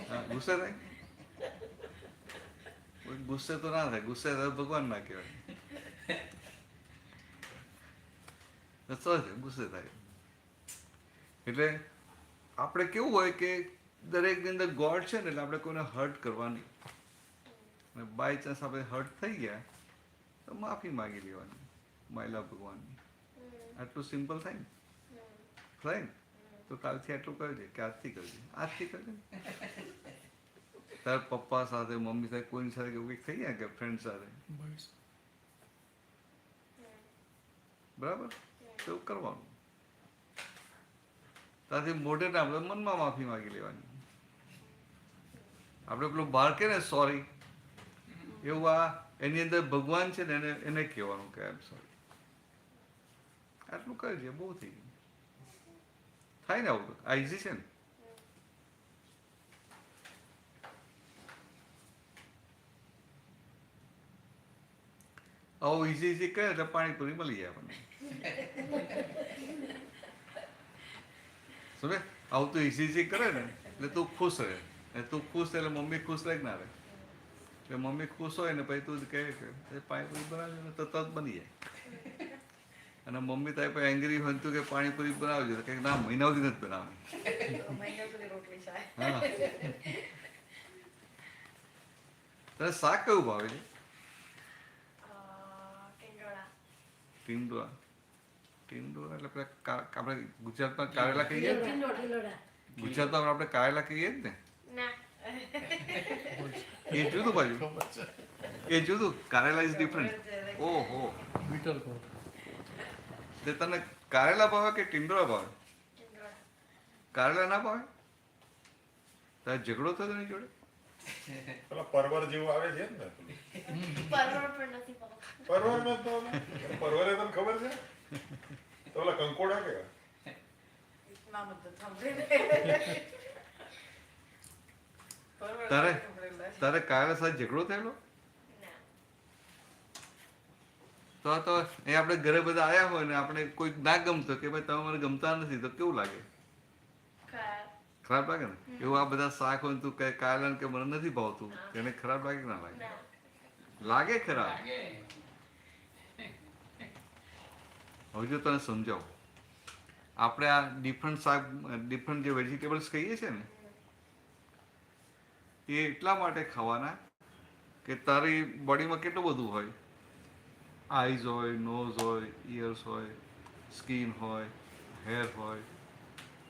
હા, ગુસ્સે થાય. ગુસ્સે તો ના થાય, ગુસ્સે થાય ભગવાન ના કહેવાય. ગુસ્સે થાય. એટલે આપણે કેવું હોય કે દરેકની અંદર ગોડ છે ને, એટલે આપણે કોઈને હર્ટ કરવાની, અને બાય ચાન્સ આપણે હર્ટ થઈ ગયા તો માફી માગી લેવાની, માયલા ભગવાનની. આટલું સિમ્પલ થાય ને? થાય ને? તો કાલથી આટલું કરજે કે આજથી કરજે, આજથી કરજે. તારા પપ્પા સાથે, મમ્મી સાથે, કોઈની સાથે એવું કંઈક થઈ ગયા કે ફ્રેન્ડ સાથે, બરાબર? તો એવું કરવાનું. ત્યાંથી મોઢે ના, આપણે મનમાં માફી માગી લેવાની. આપણે પેલું બહાર કે ને સોરી, એવું આ એની અંદર ભગવાન છે ને, એને કહેવાનું કે આઈ એમ સોરી. આટલું કરજે, બહુ થઈ ગયું. થાય ને આવું? આ ઇઝી છે ને? આવું ઇઝી કરે એટલે પાણીપુરી મળી જાય આપણને. સમજે? આવું તું ઇઝી કરે ને એટલે તું ખુશ રહે, તું ખુશ એટલે મમ્મી ખુશ રહે કે ના રહે? એટલે મમ્મી ખુશ હોય ને પછી તું કહે કે પાણીપુરી બનાવે ને તો તરત બની જાય. અને મમ્મી તારી પાસે એંગ્રી હોય તું કે પાણીપુરી બનાવજો તો કે ના મહિનાઓથી નથી બનાવવાની. મહિના સુધી રોટલી શાક. હા. તને શાક કયું ભાવે છે? ટીંડોળા. ટીંડોળા. ટીંડોળા એટલે પેલા આપણે ગુજરાતમાં કારેલા કહીએ ને? ટીંડોળા. ગુજરાતમાં આપણે કારેલા કહીએ જ ને? ના. એ જુદું બાજુ. એ જુદું. કારેલા ઇઝ ડિફરન્ટ. ઓહો. તે તને કારેલા ભાવે કે ટીંડોળા ભાવે? ટીંડોળા. કારેલા ના ભાવે? તારે ઝઘડો થયો એની જોડે? પેલા પરવર જેવું આવે છે ને પરવળ પણ નથી ભાવતું. પરવર નો તો પરવરે તને ખબર છે તો પેલા કંકોડા કે નામ જ નથી સાંભળેલું. પરવળ તારે સાંભળેલા છે. તારે કારેલા સાથે ઝઘડો થયેલો? ના. તો એ આપણે ઘરે બધા આવ્યા હોય ને આપણે કોઈ ના ગમતો કે ભાઈ તમે મને ગમતા નથી તો કેવું લાગે? ખરાબ. ખરાબ લાગે ને? એવું આ બધા શાક હોય ને તું કહે કારેલા કે મને નથી ભાવતું એને ખરાબ લાગે કે ના લાગે? ના. લાગે ખરાબ. લાગે. હવે જો તને સમજાવું, આપણે આ ડિફરન્ટ શાક ડિફરન્ટ જે વેજીટેબલ્સ કહીએ છીએ ને એ એટલા માટે ખાવાના કે તારી બોડીમાં કેટલું બધું હોય. આઈઝ હોય, નોઝ હોય, ઇયર્સ હોય, સ્કિન હોય, હેર હોય.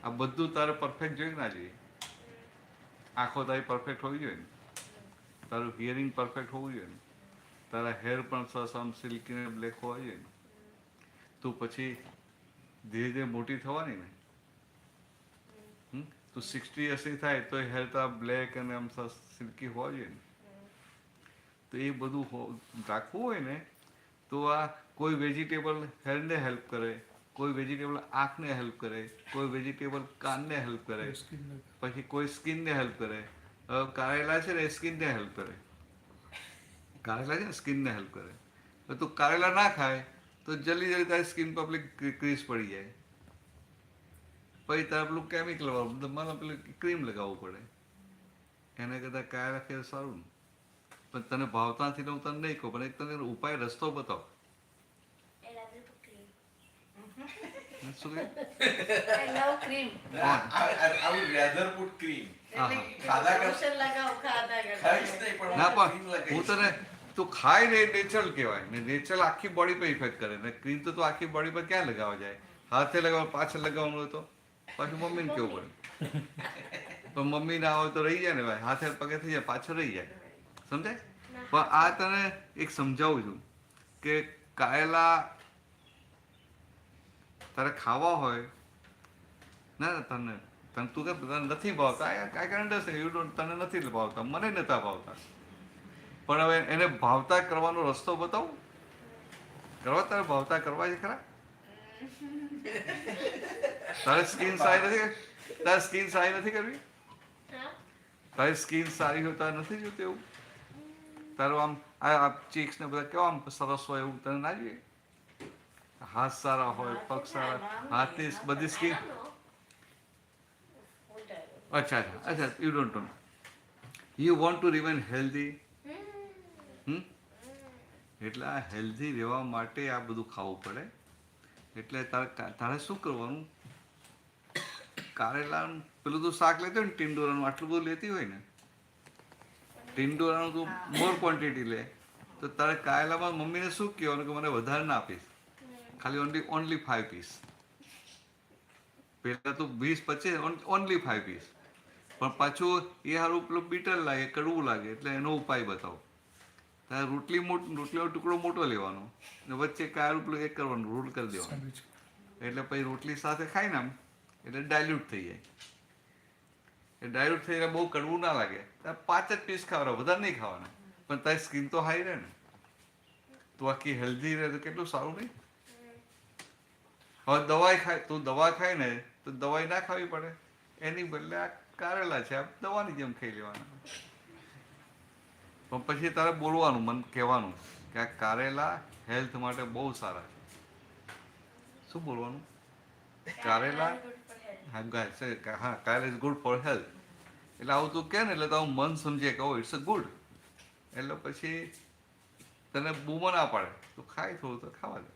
આ બધું તારે પરફેક્ટ જોઈએ કે ના જોઈએ? આંખો તારી પરફેક્ટ હોવી જોઈએ ને? તારું હિયરિંગ પરફેક્ટ હોવું જોઈએ ને? તારા હેર પણ સરસ આમ સિલ્કી ને બ્લેક હોવા જોઈએ ને? તું પછી ધીરે ધીરે મોટી થવાની ને તું 60-80 થાય તો હેર તારા બ્લેક અને આમ સરસ સિલ્કી હોવા જોઈએ ને? તો એ બધું રાખવું હોય ને તો આ કોઈ વેજીટેબલ હેરને હેલ્પ કરે, કોઈ વેજીટેબલ આંખને હેલ્પ કરે, કોઈ વેજીટેબલ કાનને હેલ્પ કરે, પછી કોઈ સ્કિનને હેલ્પ કરે. હવે કારેલા છે ને એ સ્કિનને હેલ્પ કરે. કારેલા છે ને સ્કિનને હેલ્પ કરે. તો તું કારેલા ના ખાય તો જલ્દી તારી સ્કિન પર પેલી ક્રીઝ પડી જાય. પછી તારે પેલું કેમિકલ વાળું મને પેલું ક્રીમ લગાવવું પડે. એને કરતાં કારેલા ખેર સારું ને. પણ તને ભાવતા નથી હું તને નહીં કહું પણ એક તને ઉપાય રસ્તો બતાવો. શું કહે? I love cream. આવું રેધર પુટ ક્રીમ હા, એટલે હા. ખાધા કર- લોશન લગાવો ખાધા કરતા. ખાઈશ નહીં પણ ના હું પણ cream હું લગાવીશ. તને તું ખાય ને નેચરલ કહેવાય ને નેચરલ આખી બોડી પર ઇફેક્ટ કરે ને ક્રીમ તો તું આખી બોડી પર ક્યાં લગાવવા જાય? હાથે લગાવવા પાછળ લગાવવાનું હોય તો પાછું મમ્મીને કેવું પડે. પણ મમ્મી ના હોય તો રહી જાય ને ભાઈ, હાથે પગે થઈ જાય પાછળ રહી જાય. સમજાય? પણ આ તને એક સમજાવું છું કે કારેલા તારે ખાવા હોય ના ના તને તને તું કે તને નથી ભાવતા કાંઈ કારણ યુ ડોન્ટ તને નથી ભાવતા મને નતા ભાવતા પણ હવે એને ભાવતા કરવાનો રસ્તો બતાવું. કરવા તારે ભાવતા કરવા છે ખરા? તારે સ્કિન સારી નથી તારે સ્કિન સારી નથી કરવી? તારી સ્કિન સારી હોય તારે નથી જોતું એવું? તારું આમ આ ચીક્સ ને બધા કેવા આમ સરસ હોય એવું તને ના જોઈએ? હાથ સારા હોય, પગ સારા, હાથની બધી સ્કિન. અચ્છા અચ્છા અચ્છા you don't know. You want two remain healthy. એટલે આ હેલ્ધી રહેવા માટે આ બધું ખાવું પડે. એટલે તારે શું કરવાનું? કારેલાનું પેલું તું શાક લેતી હોય ને ટીંડોરાનું આટલું બધું લેતી હોય ને ટીંડોરાનું તું મોર ક્વોન્ટિટી લે તો તારે કારેલામાં મમ્મીને શું કહેવાનું કે મને વધારે ના આપીશ, ખાલી ઓનલી 5 પીસ. પહેલાં તું 20-25 ઓનલી 5 પીસ. પણ પાછું એ સારું પેલું બીટર લાગે, કડવું લાગે એટલે એનો ઉપાય બતાવો. તારે રોટલીનો ટુકડો મોટો લેવાનો ને વચ્ચે કાળું પેલું એક કરવાનું રોલ કરી દેવાનું એટલે પછી રોટલી સાથે ખાય ને આમ એટલે ડાયલ્યુટ થઈ જાય. એ ડાયલ્યુટ થઈ જાય બહુ કડવું ના લાગે. તારે 5 જ પીસ ખાવાના, વધારે નહીં ખાવાના. પણ તારી સ્કિન તો હાઈ રહે ને, તું આખી હેલ્ધી રહે તો કેટલું સારું નહીં? હવે તું દવા ખાય ને તો દવાઈ ના ખાવી પડે. એની બદલે આ કારેલા છે આ દવાની જેમ ખાઈ લેવાના. પણ પછી તારે બોલવાનું, મન કહેવાનું કે આ કારેલા હેલ્થ માટે બહુ સારા છે. શું બોલવાનું? કારેલા હા કારેલા ઇઝ ગુડ ફોર હેલ્થ. એટલે આવું તું કહે ને એટલે તારું મન સમજે કે ઓ ઇટ્સ અ ગુડ. એટલે પછી તને બૂમો ના પાડે, તું ખાય થોડું તો ખાવા દે.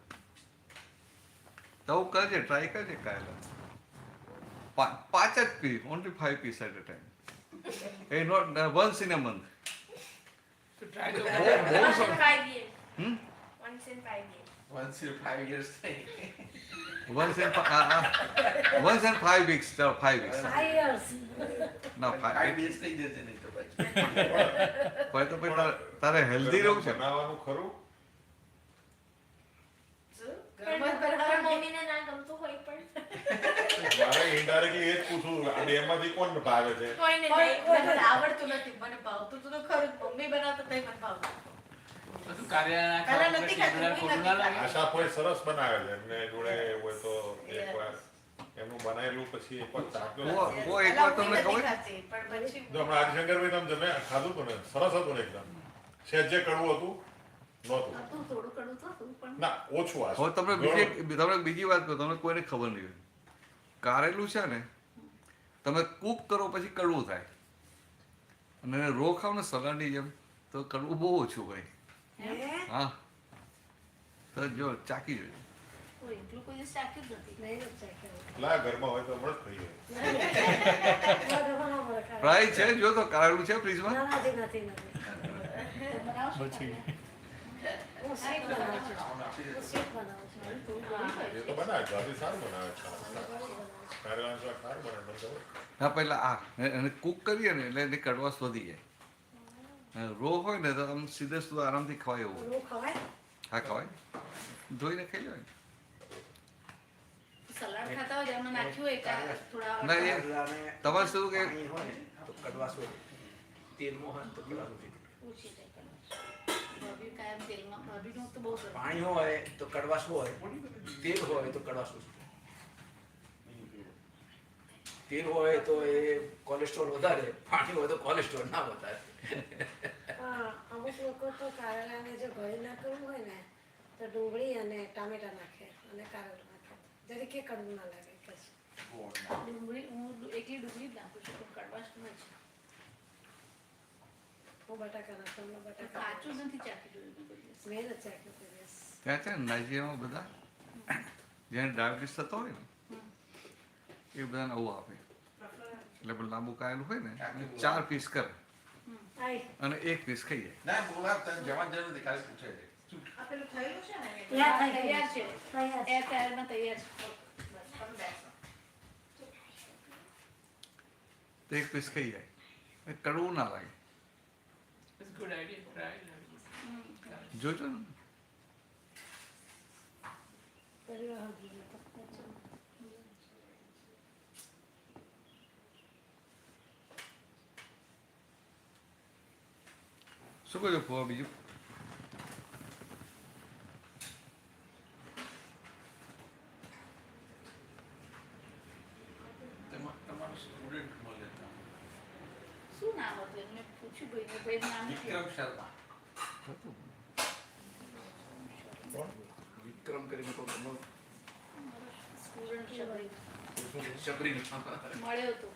તો આવું કરજે, ટ્રાય કરજે કાલે. પાંચ જ પી, only 5 piece at a time. એ not once in a month. તો try તો બહુ કરો. બહુ Once in સરસ. 5 years. Hmm? Once in 5 years. once in 5 years નહીં. once in 5 weeks. ચાલો 5 weeks. 5 years. ના 5 5 years થઈ જશે નહીં તો પછી. પછી તો પછી તારે હેલ્ધી રહેવું છે. બનાવવાનું ખરું ઘરમાં જ પણ બનાવવાનું. મમ્મીને ના ગમતું હોય પણ મારે ઇનડાયરેક્ટલી એ જ પૂછું આ બેમાંથી કોણ ભાવે છે કોઈને પણ નહીં. મને આવડતું નથી, મને ભાવતું તો ખરું જ. મમ્મી બનાવતા તોય મને ભાવતું. બધું કાર્યના કાલે ખાવા નથી પછી ખાતું, બધા હું ખોટું નથી ના લાગે. આશા કોઈ સરસ બનાવે છે એમને જોડે હોય તો એકવાર એમનું બનાવેલું પછી એકવાર ચાખ્યો ઓ એકવાર તમને નથી ખબર ખાતી, પણ પછી જો હમણાં આદિશંકરભાઈ તમે જમે ખાધું હતું ને સરસ હતું ને એકદમ સહેજે કડવું હતું નહોતું હતું થોડું કડવું તો હતું પણ ના ઓછું આ હવે તમને બીજી વાત કહું, તમને કોઈને ખબર નહીં હોય. કારેલું છે ને તમે કૂક કરો પછી કડવું થાય અને એને રો ખાવ ને સલાડની જેમ તો કડવું બહુ ઓછું હોય. હે? હા તો જો ચાકી જોજો. કોઈ એટલું કોઈ દિવસ ચાખ્યું જ નથી. નહીં જ ચાખ્યું. લા ઘરમાં હોય તો હમણાં જ ખાઈએ મારા ઘરમાં ના મળે કારેલું. ફ્રાય છે જો તો કારેલું છે ફ્રીજમાં. ના, નથી, નથી, નથી. બનાવશો પછી. હું sweet બનાવું છું. હું sweet બનાવું છું. એ તો બનાવે ગાદી સારું બનાવે છે કારેલાનું શાક સારું બનાવે તમને ખબર? હા પહેલાં એને કૂક કરીએ ને એટલે એની કડવાશ વધી જાય. અને રો હોય ને તો આમ સીધે સીધું આરામથી ખવાય એવું. રોહ ખવાય? હા ખવાય, ધોઈને ખાઈ લેવાય. સલાડ ખાતા હોય એમાં નાખ્યું હોય થોડા ના, એ કારેલાને તમારે શું કે પાણી હોય ને તો કડવાશ હોય. તેલમાં હોય ને તો કડવાશ ઓછી. ઓછી થાય કદાચ. ભાભી કાયમ તેલમાં ભાભીનું તો બહુ સરસ. પાણી હોય તો કડવાશ હોય, તેલ હોય તો કડવાશ ઓછી. તેલ હોય તો એ કોલેસ્ટ્રોલ વધારે, પાણી હોય તો કોલેસ્ટ્રોલ ના વધારે. પણ અમુક લોકો તો કારેલાને જો ઘરે ના કરવું હોય ને તો ડુંગળી અને ટામેટા નાખે અને કારેલું નાખે જરીકે કડવું ના લાગે કે છે. ડુંગળી હું એકલી ડુંગળી જ નાખું છું પણ કડવાશ નથી. હું બટાકા નાખું એમાં બટાકા કાચું નથી ચાખી જોયું મેં કોઈ દિવસ. મેં નથી ચાખ્યું કોઈ દિવસ. ત્યાં છે ને નાઇજીરિયામાં બધા જેને ડાયાબિટીસ થતો હોય ને એ બધાને આવું આપે. એટલે પેલું લાંબુ કાયેલું હોય ને 4 પીસ કરે આય, અને 1 પીસ ખાઈ જાય. ના બોલા તને જવાની જરૂર નથી ખાલી પૂછે છે આ પેલું થયેલું છે ને એટલે. તૈયાર થઈ તૈયાર ગયું. છે. તૈયાર છે. એર ફ્રાયરમાં તૈયાર છે. બસ, તમે બેસો. તો 1 પીસ ખાઈ જાય. એ કડવું ના લાગે. It's a good idea. Try. જોજો ને. તરી વાર હજી તો. શું કહો છો ફુવા બીજું? તમારો સ્ટુડન્ટ મળે શું નામ હતું એમને પૂછ્યું ભાઈને ભાઈનું નામ નથી. વિક્રમ શર્મા વિક્રમ કરીને કોઈ સ્ટુડન્ટ શબરી શબરી મળ્યો હતો